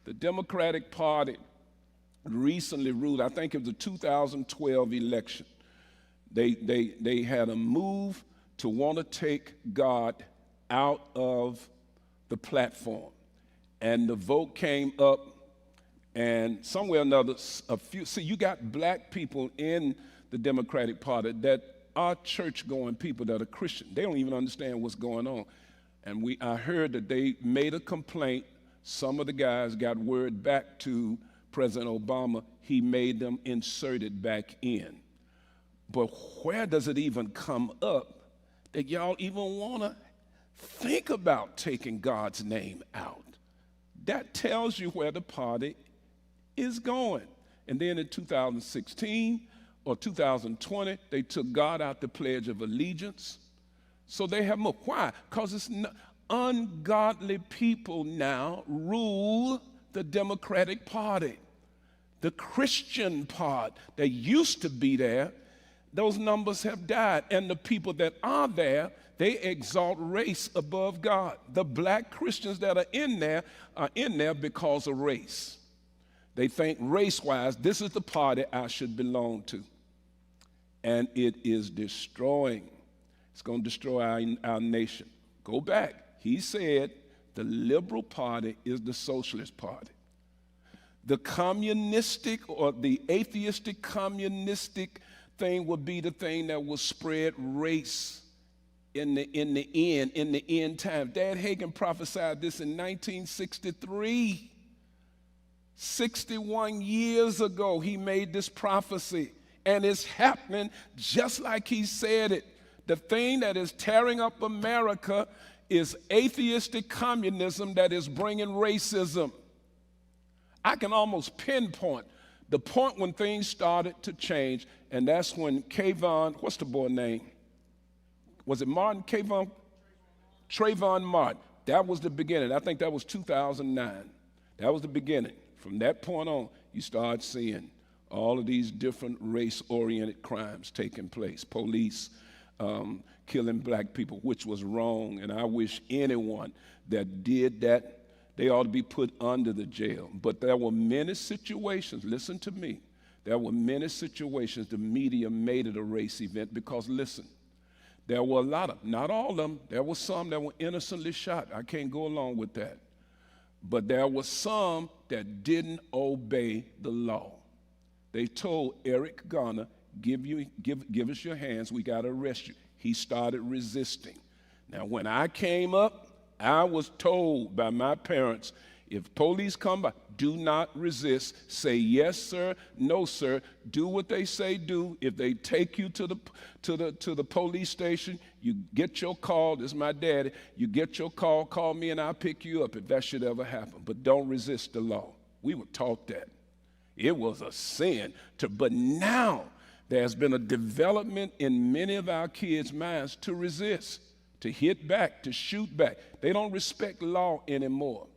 The Democratic Party recently ruled, I think it was the 2012 election. They had a move to want to take God out of the platform. And the vote came up, and somewhere or another, you got black people in the Democratic Party that our church-going people that are Christian, they don't even understand what's going on. And I heard that they made a complaint. Some of the guys got word back to President Obama. He made them insert it back in. But where does it even come up that y'all even want to think about taking God's name out? That tells you where the party is going. And then in 2016 or 2020, they took God out the Pledge of Allegiance. So they have more. Why? Because it's ungodly people now rule the Democratic Party. The Christian part that used to be there, those numbers have died. And the people that are there, they exalt race above God. The black Christians that are in there because of race. They think race-wise, this is the party I should belong to. And it is destroying. It's going to destroy our nation. Go back. He said the Liberal Party is the Socialist Party. The communistic or the atheistic communistic thing would be the thing that will spread race in the end time. Dad Hagin prophesied this in 1963. 61 years ago, he made this prophecy, and it's happening just like he said it. The thing that is tearing up America is atheistic communism that is bringing racism. I can almost pinpoint the point when things started to change, and that's when Kayvon, what's the boy name? Was it Martin? Kayvon? Trayvon Martin. That was the beginning. I think that was 2009. That was the beginning. From that point on, you start seeing all of these different race-oriented crimes taking place. Police killing black people, which was wrong, and I wish anyone that did that, they ought to be put under the jail. But there were many situations, listen to me, there were many situations the media made it a race event because, listen, there were a lot of, not all of them, there were some that were innocently shot. I can't go along with that. But there were some that didn't obey the law. They told Eric Garner, give us your hands, we got to arrest you. He started resisting. Now, when I came up, I was told by my parents, if police come by, do not resist. Say yes, sir, no, sir. Do what they say do. If they take you to the police station, you get your call. This is my daddy. You get your call, call me, and I'll pick you up if that should ever happen. But don't resist the law. We were taught that. It was a sin. But now there's been a development in many of our kids' minds to resist, to hit back, to shoot back. They don't respect law anymore.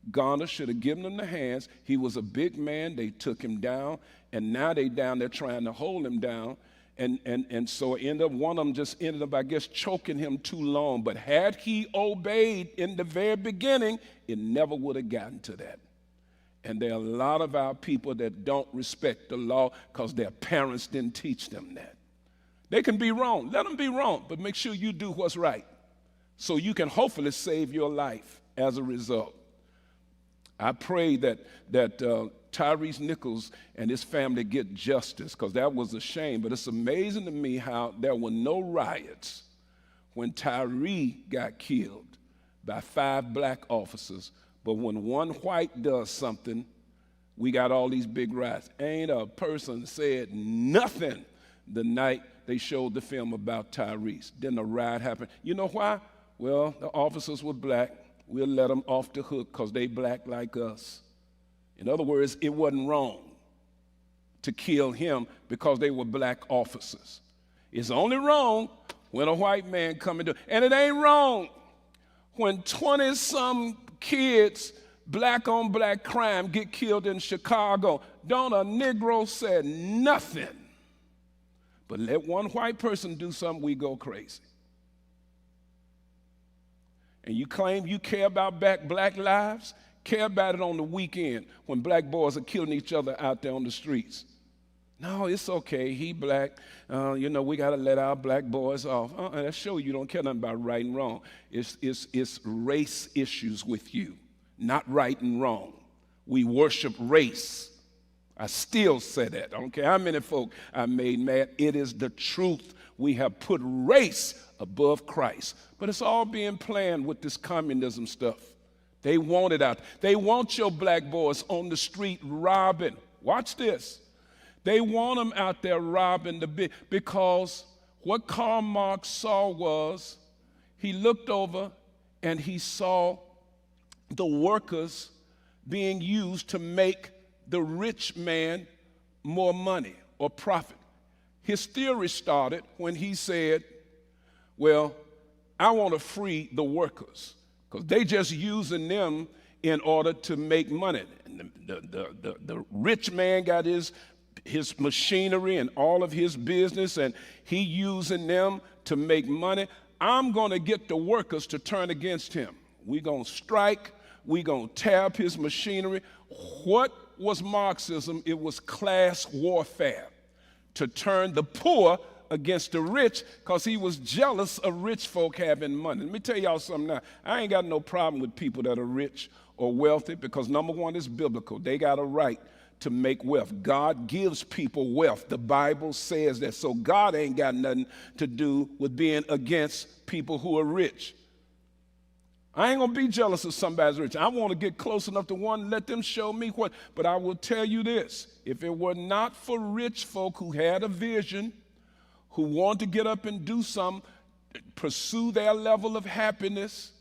Garner should have given him the hands. He was a big man. They took him down, and now they down there trying to hold him down. And so one of them just ended up, I guess, choking him too long. But had he obeyed in the very beginning, it never would have gotten to that. And there are a lot of our people that don't respect the law because their parents didn't teach them that. They can be wrong. Let them be wrong, but make sure you do what's right so you can hopefully save your life as a result. I pray that Tyrese Nichols and his family get justice because that was a shame. But it's amazing to me how there were no riots when Tyree got killed by 5 black officers. But when one white does something, we got all these big riots. Ain't a person said nothing the night they showed the film about Tyrese. Then a riot happened. You know why? Well, the officers were black. We'll let them off the hook because they black like us. In other words, it wasn't wrong to kill him because they were black officers. It's only wrong when a white man come and do it. And it ain't wrong when 20-some kids, black on black crime, get killed in Chicago. Don't a Negro say nothing. But let one white person do something, we go crazy. And you claim you care about black lives, care about it on the weekend when black boys are killing each other out there on the streets. No, it's okay, he black. We got to let our black boys off. That shows you don't care nothing about right and wrong. It's race issues with you, not right and wrong. We worship race. I still say that. I don't care how many folk I made mad. It is the truth. We have put race above Christ. But it's all being planned with this communism stuff. They want it out. They want your black boys on the street robbing. Watch this. They want them out there robbing because what Karl Marx saw was he looked over and he saw the workers being used to make the rich man more money or profit. His theory started when he said, well, I want to free the workers because they just using them in order to make money. And the rich man got his machinery and all of his business, and he using them to make money. I'm going to get the workers to turn against him. We're going to strike. We're going to tear up his machinery. What was Marxism? It was class warfare to turn the poor against the rich because he was jealous of rich folk having money. Let me tell y'all something now. I ain't got no problem with people that are rich or wealthy because number one, it's biblical. They got a right to make wealth. God gives people wealth. The Bible says that. So God ain't got nothing to do with being against people who are rich. I ain't going to be jealous of somebody's rich. I want to get close enough to one, let them show me what. But I will tell you this. If it were not for rich folk who had a vision, who wanted to get up and do something, pursue their level of happiness,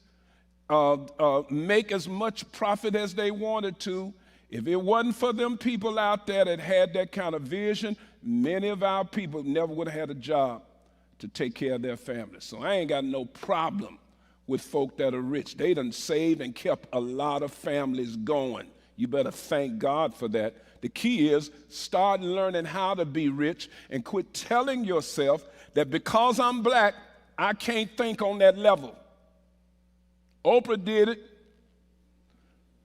make as much profit as they wanted to, if it wasn't for them people out there that had that kind of vision, many of our people never would have had a job to take care of their families. So I ain't got no problem with folk that are rich. They done saved and kept a lot of families going. You better thank God for that. The key is start learning how to be rich and quit telling yourself that because I'm black, I can't think on that level. Oprah did it.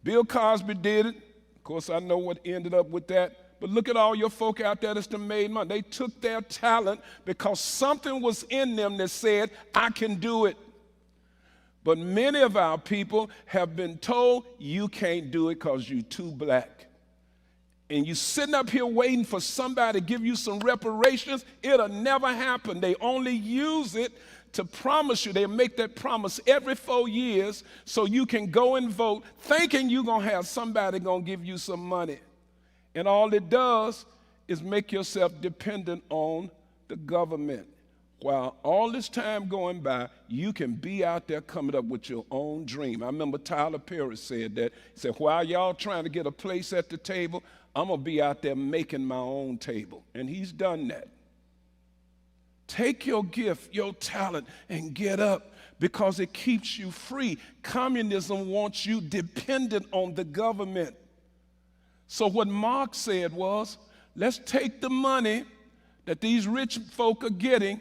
Bill Cosby did it. Of course, I know what ended up with that. But look at all your folk out there that's done made money. They took their talent because something was in them that said, I can do it. But many of our people have been told, you can't do it because you're too black. And you sitting up here waiting for somebody to give you some reparations, it'll never happen. They only use it to promise you. They make that promise every 4 years so you can go and vote thinking you're going to have somebody going to give you some money. And all it does is make yourself dependent on the government. While all this time going by, you can be out there coming up with your own dream. I remember Tyler Perry said that. He said, while y'all trying to get a place at the table, I'm going to be out there making my own table. And he's done that. Take your gift, your talent, and get up because it keeps you free. Communism wants you dependent on the government. So what Marx said was, let's take the money that these rich folk are getting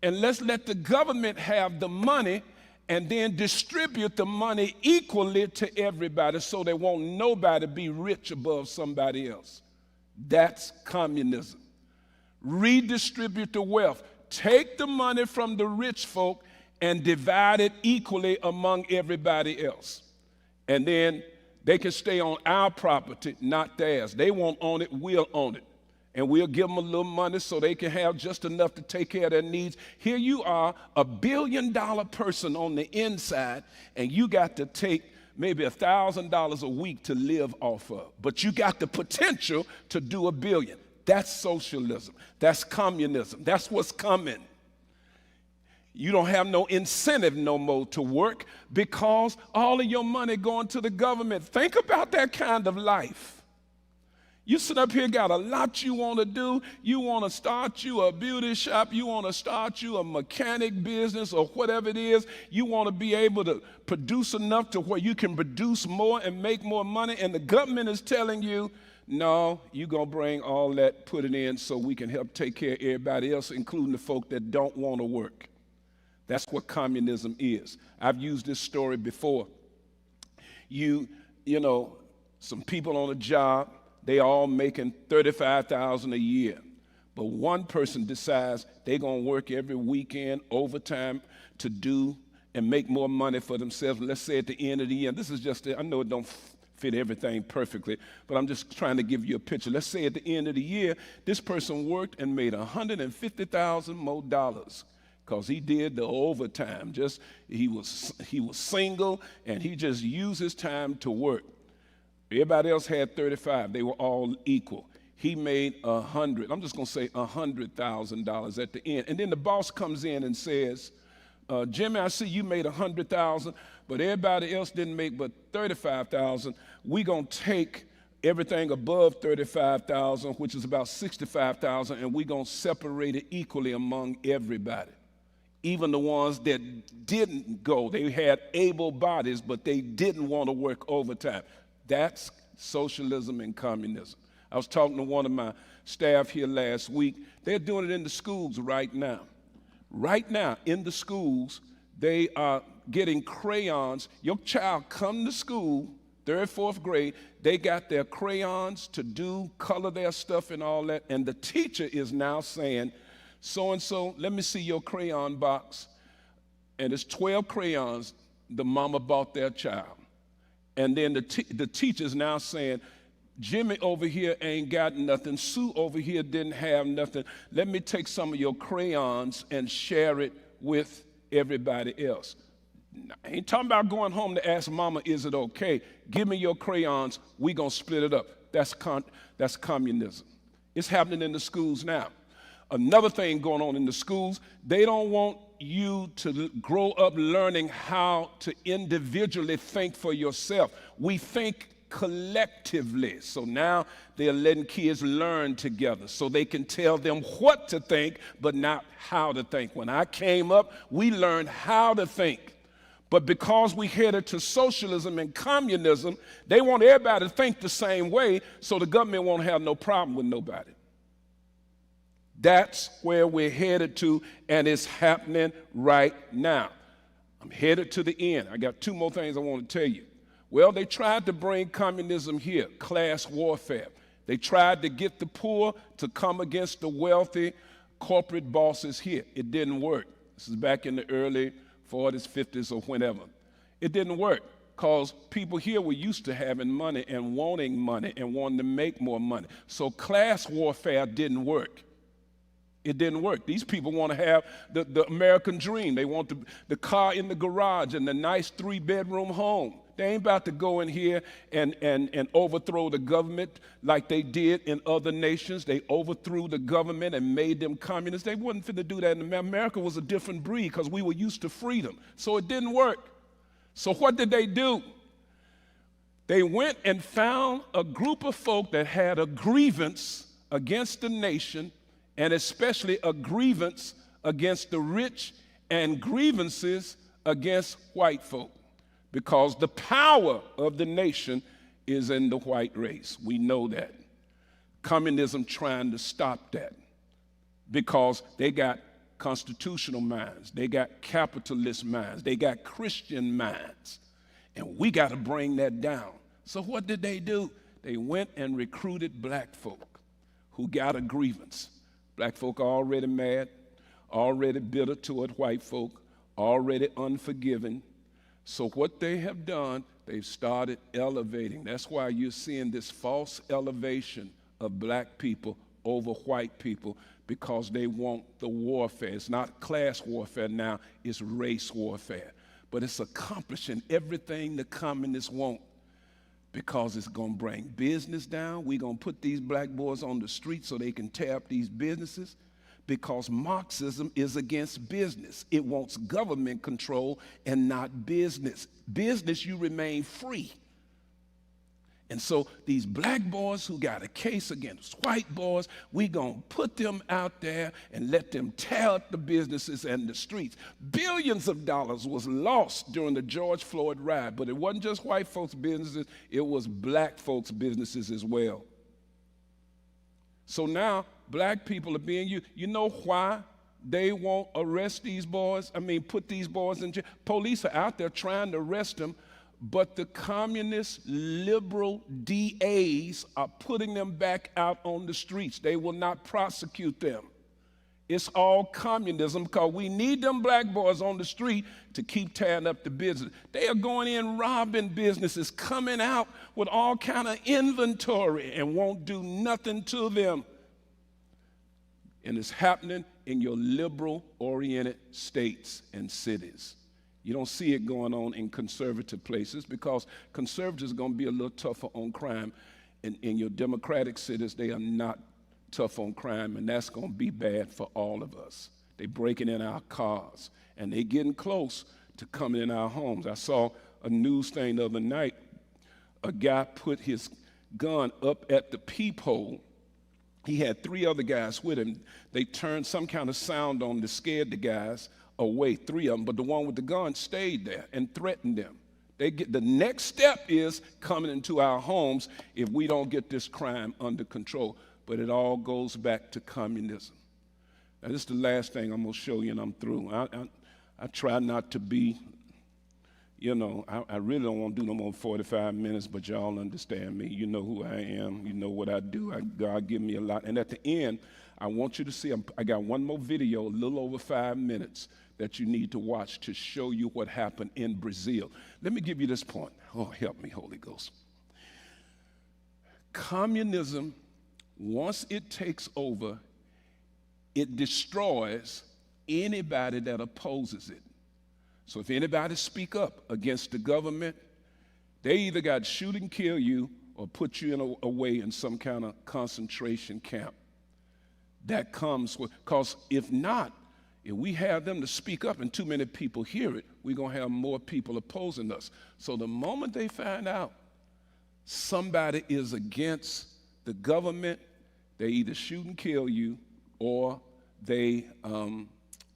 and let's let the government have the money and then distribute the money equally to everybody so there won't nobody be rich above somebody else. That's communism. Redistribute the wealth. Take the money from the rich folk and divide it equally among everybody else. And then they can stay on our property, not theirs. They won't own it, we'll own it. And we'll give them a little money so they can have just enough to take care of their needs. Here you are, $1 billion person on the inside, and you got to take maybe $1,000 a week to live off of. But you got the potential to do $1 billion. That's socialism. That's communism. That's what's coming. You don't have no incentive no more to work because all of your money going to the government. Think about that kind of life. You sit up here, got a lot you want to do. You want to start you a beauty shop. You want to start you a mechanic business or whatever it is. You want to be able to produce enough to where you can produce more and make more money. And the government is telling you, no, you're going to bring all that, put it in so we can help take care of everybody else, including the folk that don't want to work. That's what communism is. I've used this story before. You know, some people on a job, they all making $35,000 a year. But one person decides they're going to work every weekend, overtime, to do and make more money for themselves. And let's say at the end of the year, this is just, I know it don't fit everything perfectly, but I'm just trying to give you a picture. Let's say at the end of the year, this person worked and made $150,000 more dollars because he did the overtime. He was single, and he just used his time to work. Everybody else had 35. They were all equal. He made $100. I'm just going to say $100,000 at the end. And then the boss comes in and says, Jimmy, I see you made $100,000, but everybody else didn't make but $35,000. We're going to take everything above $35,000, which is about $65,000, and we're going to separate it equally among everybody. Even the ones that didn't go. They had able bodies, but they didn't want to work overtime. That's socialism and communism. I was talking to one of my staff here last week. They're doing it in the schools right now. Right now, in the schools, they are getting crayons. Your child come to school, 3rd, 4th grade, they got their crayons to color their stuff and all that, and the teacher is now saying, so-and-so, let me see your crayon box. And it's 12 crayons the mama bought their child. And then the teacher's now saying, Jimmy over here ain't got nothing. Sue over here didn't have nothing. Let me take some of your crayons and share it with everybody else. I ain't talking about going home to ask mama, is it okay? Give me your crayons. We gonna split it up. That's communism. It's happening in the schools now. Another thing going on in the schools, they don't want you to grow up learning how to individually think for yourself. We think collectively. So now they're letting kids learn together so they can tell them what to think, but not how to think. When I came up, we learned how to think. But because we headed to socialism and communism, they want everybody to think the same way so the government won't have no problem with nobody. That's where we're headed to, and it's happening right now. I'm headed to the end. I got 2 more things I want to tell you. Well, they tried to bring communism here, class warfare. They tried to get the poor to come against the wealthy corporate bosses here. It didn't work. This is back in the early 40s, 50s, or whenever. It didn't work because people here were used to having money and wanting to make more money. So class warfare didn't work. It didn't work. These people want to have the American dream. They want the car in the garage and the nice 3-bedroom home. They ain't about to go in here and overthrow the government like they did in other nations. They overthrew the government and made them communists. They wasn't finna do that. America was a different breed because we were used to freedom. So it didn't work. So what did they do? They went and found a group of folk that had a grievance against the nation, and especially a grievance against the rich and grievances against white folk, because the power of the nation is in the white race. We know that. Communism trying to stop that because they got constitutional minds, they got capitalist minds, they got Christian minds, and we got to bring that down. So what did they do? They went and recruited black folk who got a grievance. Black folk are already mad, already bitter toward white folk, already unforgiving. So what they have done, they've started elevating. That's why you're seeing this false elevation of black people over white people, because they want the warfare. It's not class warfare now, it's race warfare. But it's accomplishing everything the communists want, because it's going to bring business down. We're going to put these black boys on the street so they can tear up these businesses, because Marxism is against business. It wants government control and not business. Business, you remain free. And so these black boys who got a case against white boys, we're going to put them out there and let them tear up the businesses and the streets. Billions of dollars was lost during the George Floyd riot, but it wasn't just white folks' businesses, it was black folks' businesses as well. So now black people are being used. You know why they won't arrest these boys? Put these boys in jail. Police are out there trying to arrest them, but the communist liberal DAs are putting them back out on the streets. They will not prosecute them. It's all communism because we need them black boys on the street to keep tearing up the business. They are going in robbing businesses, coming out with all kind of inventory and won't do nothing to them. And it's happening in your liberal-oriented states and cities. You don't see it going on in conservative places because conservatives are going to be a little tougher on crime. In your democratic cities, they are not tough on crime, and that's going to be bad for all of us. They breaking in our cars, and they getting close to coming in our homes. I saw a news thing the other night. A guy put his gun up at the peephole. He had 3 other guys with him. They turned some kind of sound on to scare the guys away, 3 of them, but the one with the gun stayed there and threatened them. The next step is coming into our homes if we don't get this crime under control. But it all goes back to communism. Now, this is the last thing I'm going to show you, and I'm through. I try not to be, I really don't want to do no more 45 minutes, but y'all understand me. You know who I am. You know what I do. God give me a lot. And at the end, I want you to see, I got one more video, a little over 5 minutes, that you need to watch to show you what happened in Brazil. Let me give you this point. Oh, help me, Holy Ghost. Communism, once it takes over, it destroys anybody that opposes it. So if anybody speak up against the government, they either got to shoot and kill you or put you away in some kind of concentration camp. That comes with, because if not, if we have them to speak up and too many people hear it, we're going to have more people opposing us. So the moment they find out somebody is against the government, they either shoot and kill you or they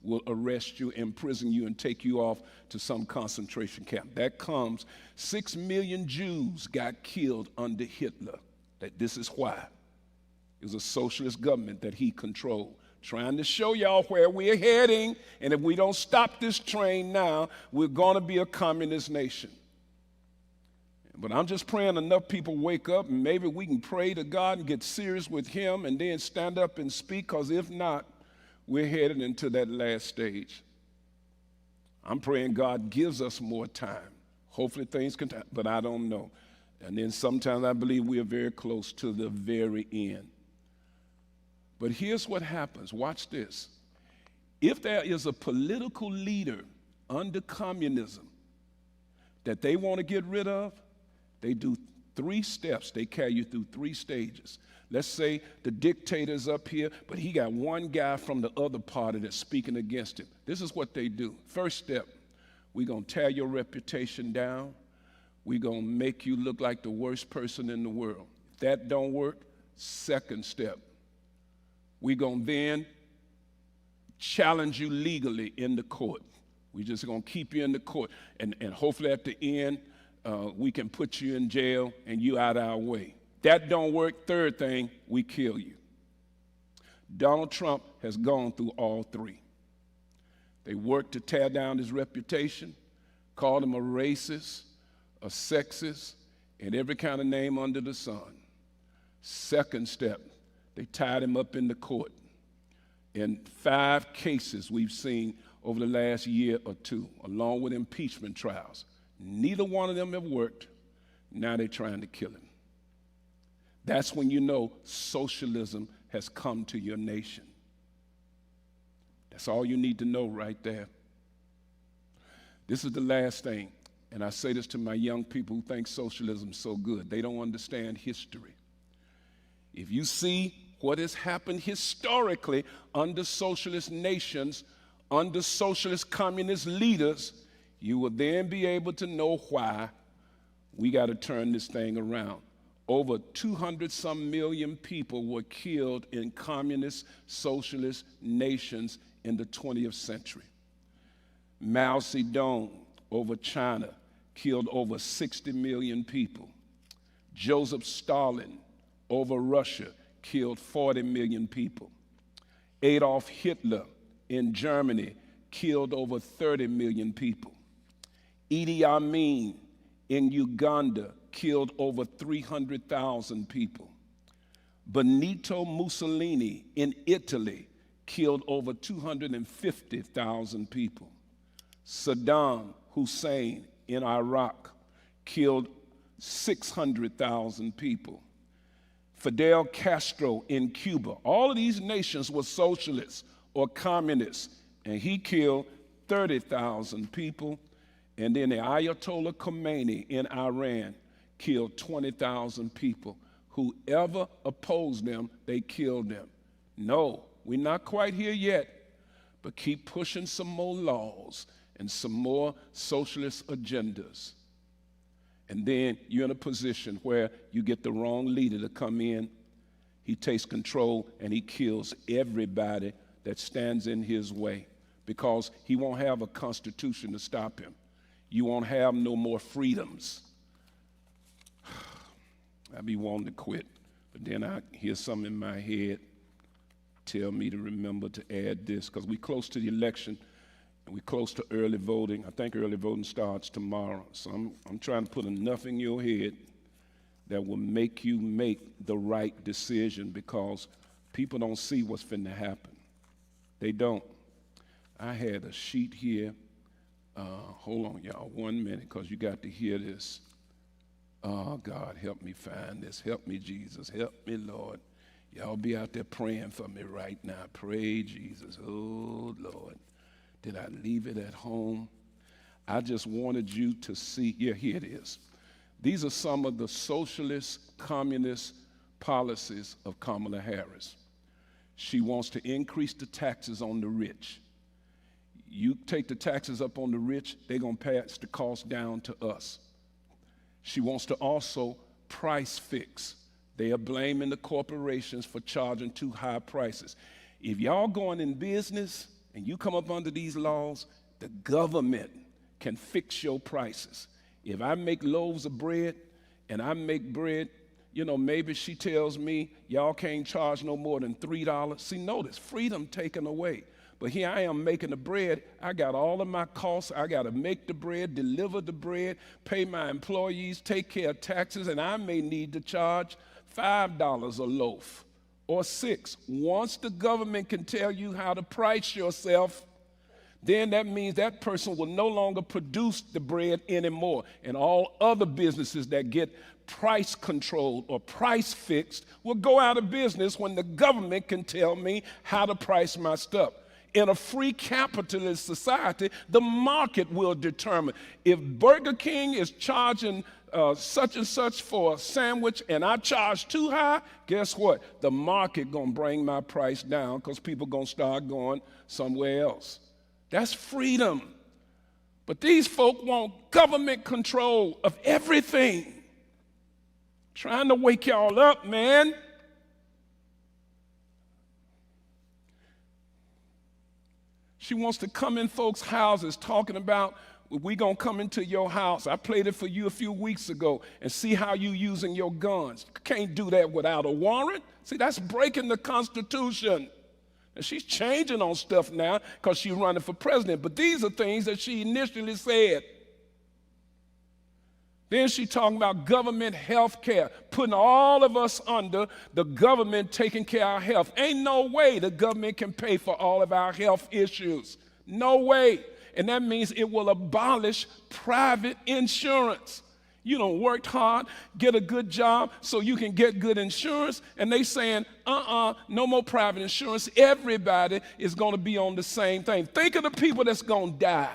will arrest you, imprison you, and take you off to some concentration camp. That comes, 6 million Jews got killed under Hitler. This is why. It was a socialist government that he controlled, trying to show y'all where we're heading, and if we don't stop this train now, we're going to be a communist nation. But I'm just praying enough people wake up, and maybe we can pray to God and get serious with him and then stand up and speak, because if not, we're headed into that last stage. I'm praying God gives us more time. Hopefully things can, but I don't know. And then sometimes I believe we are very close to the very end. But here's what happens. Watch this. If there is a political leader under communism that they want to get rid of, they do 3 steps. They carry you through 3 stages. Let's say the dictator's up here, but he got one guy from the other party that's speaking against him. This is what they do. First step, we're going to tear your reputation down. We're going to make you look like the worst person in the world. If that don't work, second step, we're going to then challenge you legally in the court. We're just going to keep you in the court. And hopefully at the end, we can put you in jail and you out of our way. That don't work. Third thing, we kill you. Donald Trump has gone through all 3. They worked to tear down his reputation, called him a racist, a sexist, and every kind of name under the sun. Second step, they tied him up in the court. In 5 cases we've seen over the last year or 2, along with impeachment trials. Neither one of them have worked. Now they're trying to kill him. That's when you know socialism has come to your nation. That's all you need to know right there. This is the last thing, and I say this to my young people who think socialism is so good. They don't understand history. If you see what has happened historically under socialist nations, under socialist communist leaders, you will then be able to know why we got to turn this thing around. Over 200-some million people were killed in communist, socialist nations in the 20th century. Mao Zedong over China killed over 60 million people. Joseph Stalin over Russia killed 40 million people. Adolf Hitler in Germany killed over 30 million people. Idi Amin in Uganda killed over 300,000 people. Benito Mussolini in Italy killed over 250,000 people. Saddam Hussein in Iraq killed 600,000 people. Fidel Castro in Cuba. All of these nations were socialists or communists, and he killed 30,000 people. And then the Ayatollah Khomeini in Iran killed 20,000 people. Whoever opposed them, they killed them. No, we're not quite here yet, but keep pushing some more laws and some more socialist agendas. And then you're in a position where you get the wrong leader to come in. He takes control and he kills everybody that stands in his way, because he won't have a constitution to stop him. You won't have no more freedoms. I be wanting to quit, but then I hear something in my head tell me to remember to add this, because we're close to the election and we're close to early voting. I think early voting starts tomorrow, so I'm trying to put enough in your head that will make you make the right decision, because people don't see what's finna happen. They don't. I had a sheet here. Hold on, y'all, 1 minute, because you got to hear this. Oh, God, help me find this. Help me, Jesus. Help me, Lord. Y'all be out there praying for me right now. Pray, Jesus. Oh, Lord. Did I leave it at home? I just wanted you to see. Yeah, here it is. These are some of the socialist, communist policies of Kamala Harris. She wants to increase the taxes on the rich. You take the taxes up on the rich, they're going to pass the cost down to us. She wants to also price fix. They are blaming the corporations for charging too high prices. If y'all going in business and you come up under these laws, the government can fix your prices. If I make loaves of bread and I make bread, you know, maybe she tells me y'all can't charge no more than $3. See, notice, freedom taken away. But here I am making the bread. I got all of my costs. I got to make the bread, deliver the bread, pay my employees, take care of taxes, and I may need to charge $5 a loaf or $6. Once the government can tell you how to price yourself, then that means that person will no longer produce the bread anymore. And all other businesses that get price controlled or price fixed will go out of business when the government can tell me how to price my stuff. In a free capitalist society, the market will determine. If Burger King is charging such and such for a sandwich and I charge too high, guess what? The market gonna bring my price down, because people gonna start going somewhere else. That's freedom. But these folk want government control of everything. Trying to wake y'all up, man. She wants to come in folks' houses talking about, we gonna come into your house. I played it for you a few weeks ago, and see how you using your guns. You can't do that without a warrant. See, that's breaking the Constitution. And she's changing on stuff now because she's running for president, but these are things that she initially said. Then she talking about government health care, putting all of us under the government taking care of our health. Ain't no way the government can pay for all of our health issues. No way. And that means it will abolish private insurance. You done worked hard, get a good job so you can get good insurance, and they saying, no more private insurance. Everybody is going to be on the same thing. Think of the people that's going to die.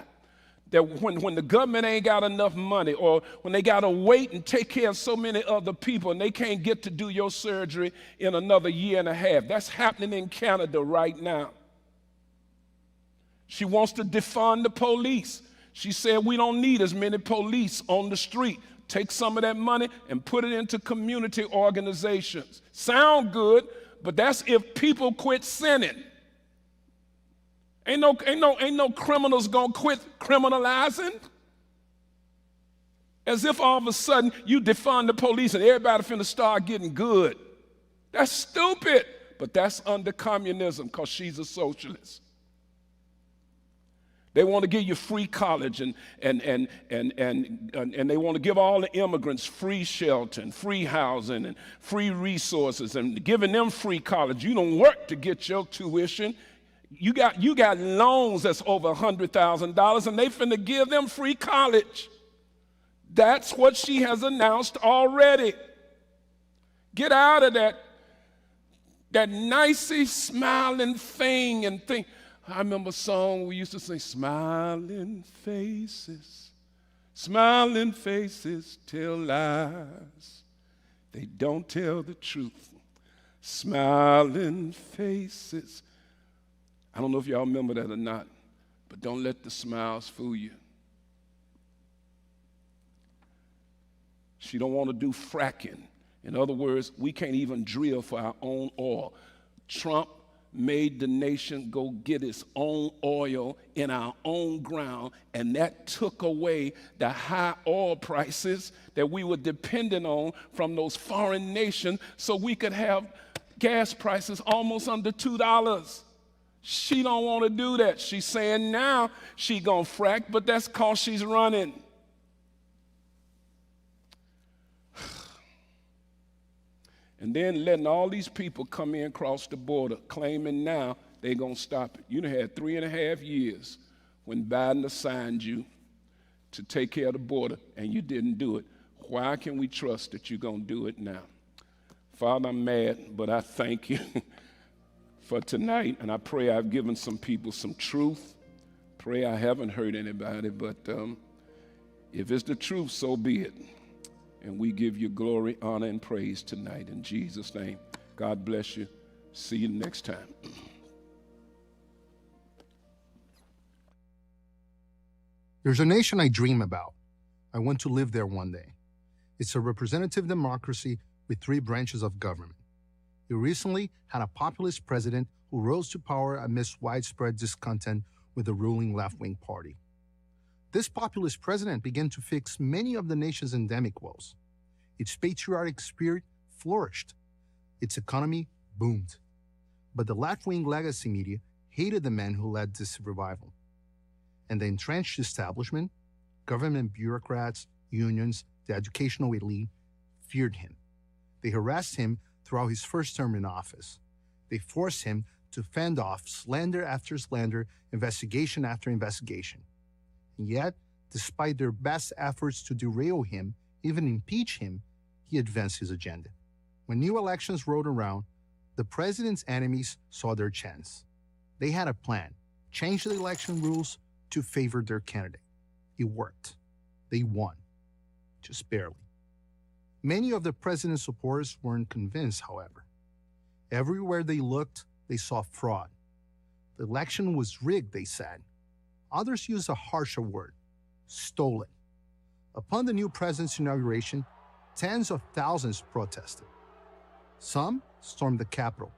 That when the government ain't got enough money, or when they got to wait and take care of so many other people and they can't get to do your surgery in another year and a half. That's happening in Canada right now. She wants to defund the police. She said we don't need as many police on the street. Take some of that money and put it into community organizations. Sound good, but that's if people quit sinning. Ain't no criminals gonna quit criminalizing. As if all of a sudden you defund the police and everybody finna start getting good. That's stupid, but that's under communism, because she's a socialist. They want to give you free college, and they want to give all the immigrants free shelter and free housing and free resources, and giving them free college. You don't work to get your tuition. You got loans that's over $100,000, and they finna give them free college. That's what she has announced already. Get out of that nicey smiling thing and think. I remember a song we used to sing, smiling faces tell lies. They don't tell the truth. Smiling faces. I don't know if y'all remember that or not, but don't let the smiles fool you. She don't want to do fracking. In other words, we can't even drill for our own oil. Trump made the nation go get its own oil in our own ground, and that took away the high oil prices that we were dependent on from those foreign nations so we could have gas prices almost under $2. She don't want to do that. She's saying now she gonna frack, but that's cause she's running. And then letting all these people come in across the border, claiming now they're gonna stop it. You done had 3.5 years when Biden assigned you to take care of the border, and you didn't do it. Why can we trust that you're gonna do it now? Father, I'm mad, but I thank you for tonight, and I pray I've given some people some truth. Pray I haven't hurt anybody, but if it's the truth, so be it. And we give you glory, honor, and praise tonight in Jesus' name. God bless you. See you next time. There's a nation I dream about. I want to live there one day. It's a representative democracy with 3 branches of government. It recently had a populist president who rose to power amidst widespread discontent with the ruling left-wing party. This populist president began to fix many of the nation's endemic woes. Its patriotic spirit flourished. Its economy boomed. But the left-wing legacy media hated the man who led this revival. And the entrenched establishment, government bureaucrats, unions, the educational elite, feared him. They harassed him throughout his first term in office. They forced him to fend off slander after slander, investigation after investigation. And yet, despite their best efforts to derail him, even impeach him, he advanced his agenda. When new elections rolled around, the president's enemies saw their chance. They had a plan, change the election rules to favor their candidate. It worked. They won, just barely. Many of the president's supporters weren't convinced, however. Everywhere they looked, they saw fraud. The election was rigged, they said. Others used a harsher word, stolen. Upon the new president's inauguration, tens of thousands protested. Some stormed the Capitol.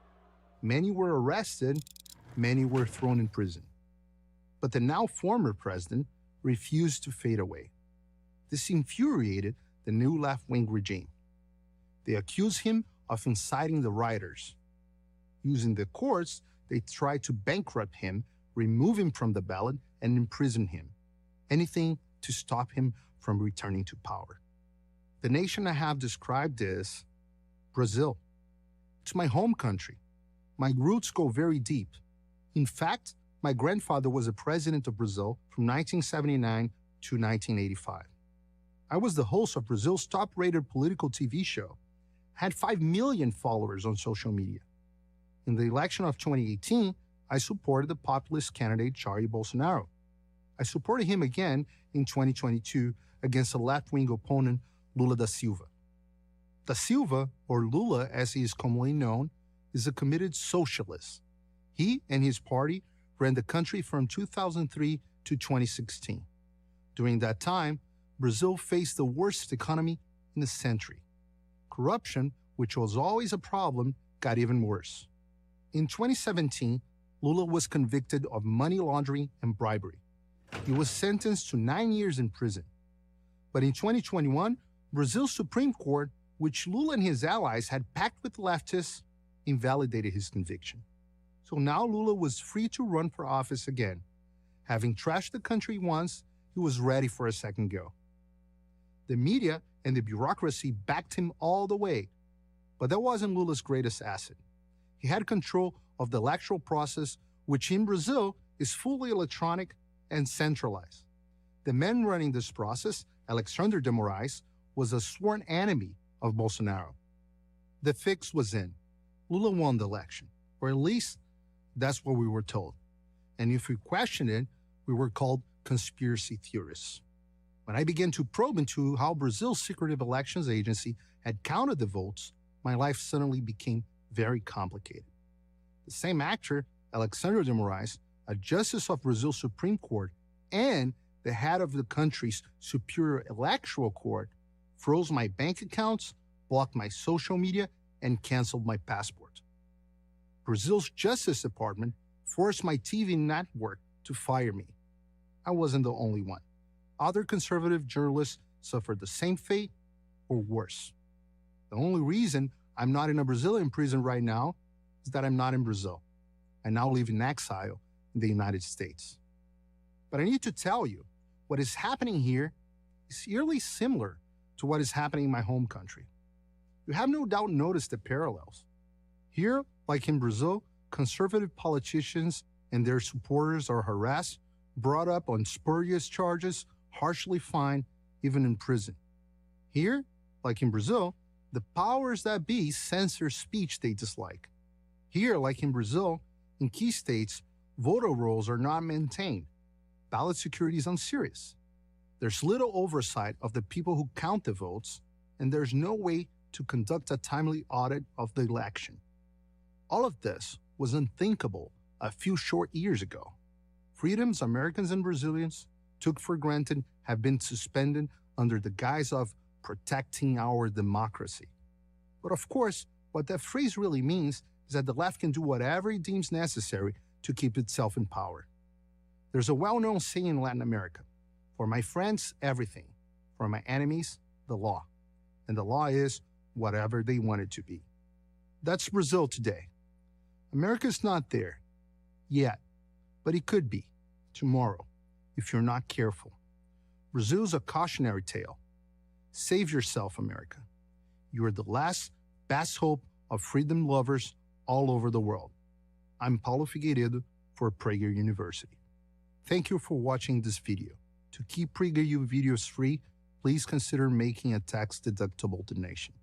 Many were arrested, many were thrown in prison. But the now former president refused to fade away. This infuriated the new left-wing regime. They accused him of inciting the rioters. Using the courts, they tried to bankrupt him, remove him from the ballot, and imprison him. Anything to stop him from returning to power. The nation I have described is Brazil. It's my home country. My roots go very deep. In fact, my grandfather was a president of Brazil from 1979 to 1985. I was the host of Brazil's top-rated political TV show, had 5 million followers on social media. In the election of 2018, I supported the populist candidate Jair Bolsonaro. I supported him again in 2022 against a left-wing opponent, Lula da Silva. Da Silva, or Lula as he is commonly known, is a committed socialist. He and his party ran the country from 2003 to 2016. During that time, Brazil faced the worst economy in a century. Corruption, which was always a problem, got even worse. In 2017, Lula was convicted of money laundering and bribery. He was sentenced to 9 years in prison. But in 2021, Brazil's Supreme Court, which Lula and his allies had packed with leftists, invalidated his conviction. So now Lula was free to run for office again. Having trashed the country once, he was ready for a second go. The media and the bureaucracy backed him all the way. But that wasn't Lula's greatest asset. He had control of the electoral process, which in Brazil is fully electronic and centralized. The man running this process, Alexandre de Moraes, was a sworn enemy of Bolsonaro. The fix was in. Lula won the election, or at least that's what we were told. And if we questioned it, we were called conspiracy theorists. When I began to probe into how Brazil's secretive elections agency had counted the votes, my life suddenly became very complicated. The same actor, Alexandre de Moraes, a justice of Brazil's Supreme Court and the head of the country's superior electoral court, froze my bank accounts, blocked my social media, and canceled my passport. Brazil's Justice Department forced my TV network to fire me. I wasn't the only one. Other conservative journalists suffered the same fate or worse. The only reason I'm not in a Brazilian prison right now is that I'm not in Brazil. I now live in exile in the United States. But I need to tell you, what is happening here is eerily similar to what is happening in my home country. You have no doubt noticed the parallels. Here, like in Brazil, conservative politicians and their supporters are harassed, brought up on spurious charges, harshly fined, even imprisoned. Here, like in Brazil, the powers that be censor speech they dislike. Here, like in Brazil, in key states, voter rolls are not maintained. Ballot security is unserious. There's little oversight of the people who count the votes, and there's no way to conduct a timely audit of the election. All of this was unthinkable a few short years ago. Freedoms Americans and Brazilians took for granted have been suspended under the guise of protecting our democracy. But of course, what that phrase really means is that the left can do whatever it deems necessary to keep itself in power. There's a well-known saying in Latin America, for my friends, everything. For my enemies, the law. And the law is whatever they want it to be. That's Brazil today. America's not there yet, but it could be tomorrow if you're not careful. Brazil's a cautionary tale. Save yourself, America. You are the last, best hope of freedom lovers all over the world. I'm Paulo Figueiredo for Prager University. Thank you for watching this video. To keep PragerU videos free, please consider making a tax-deductible donation.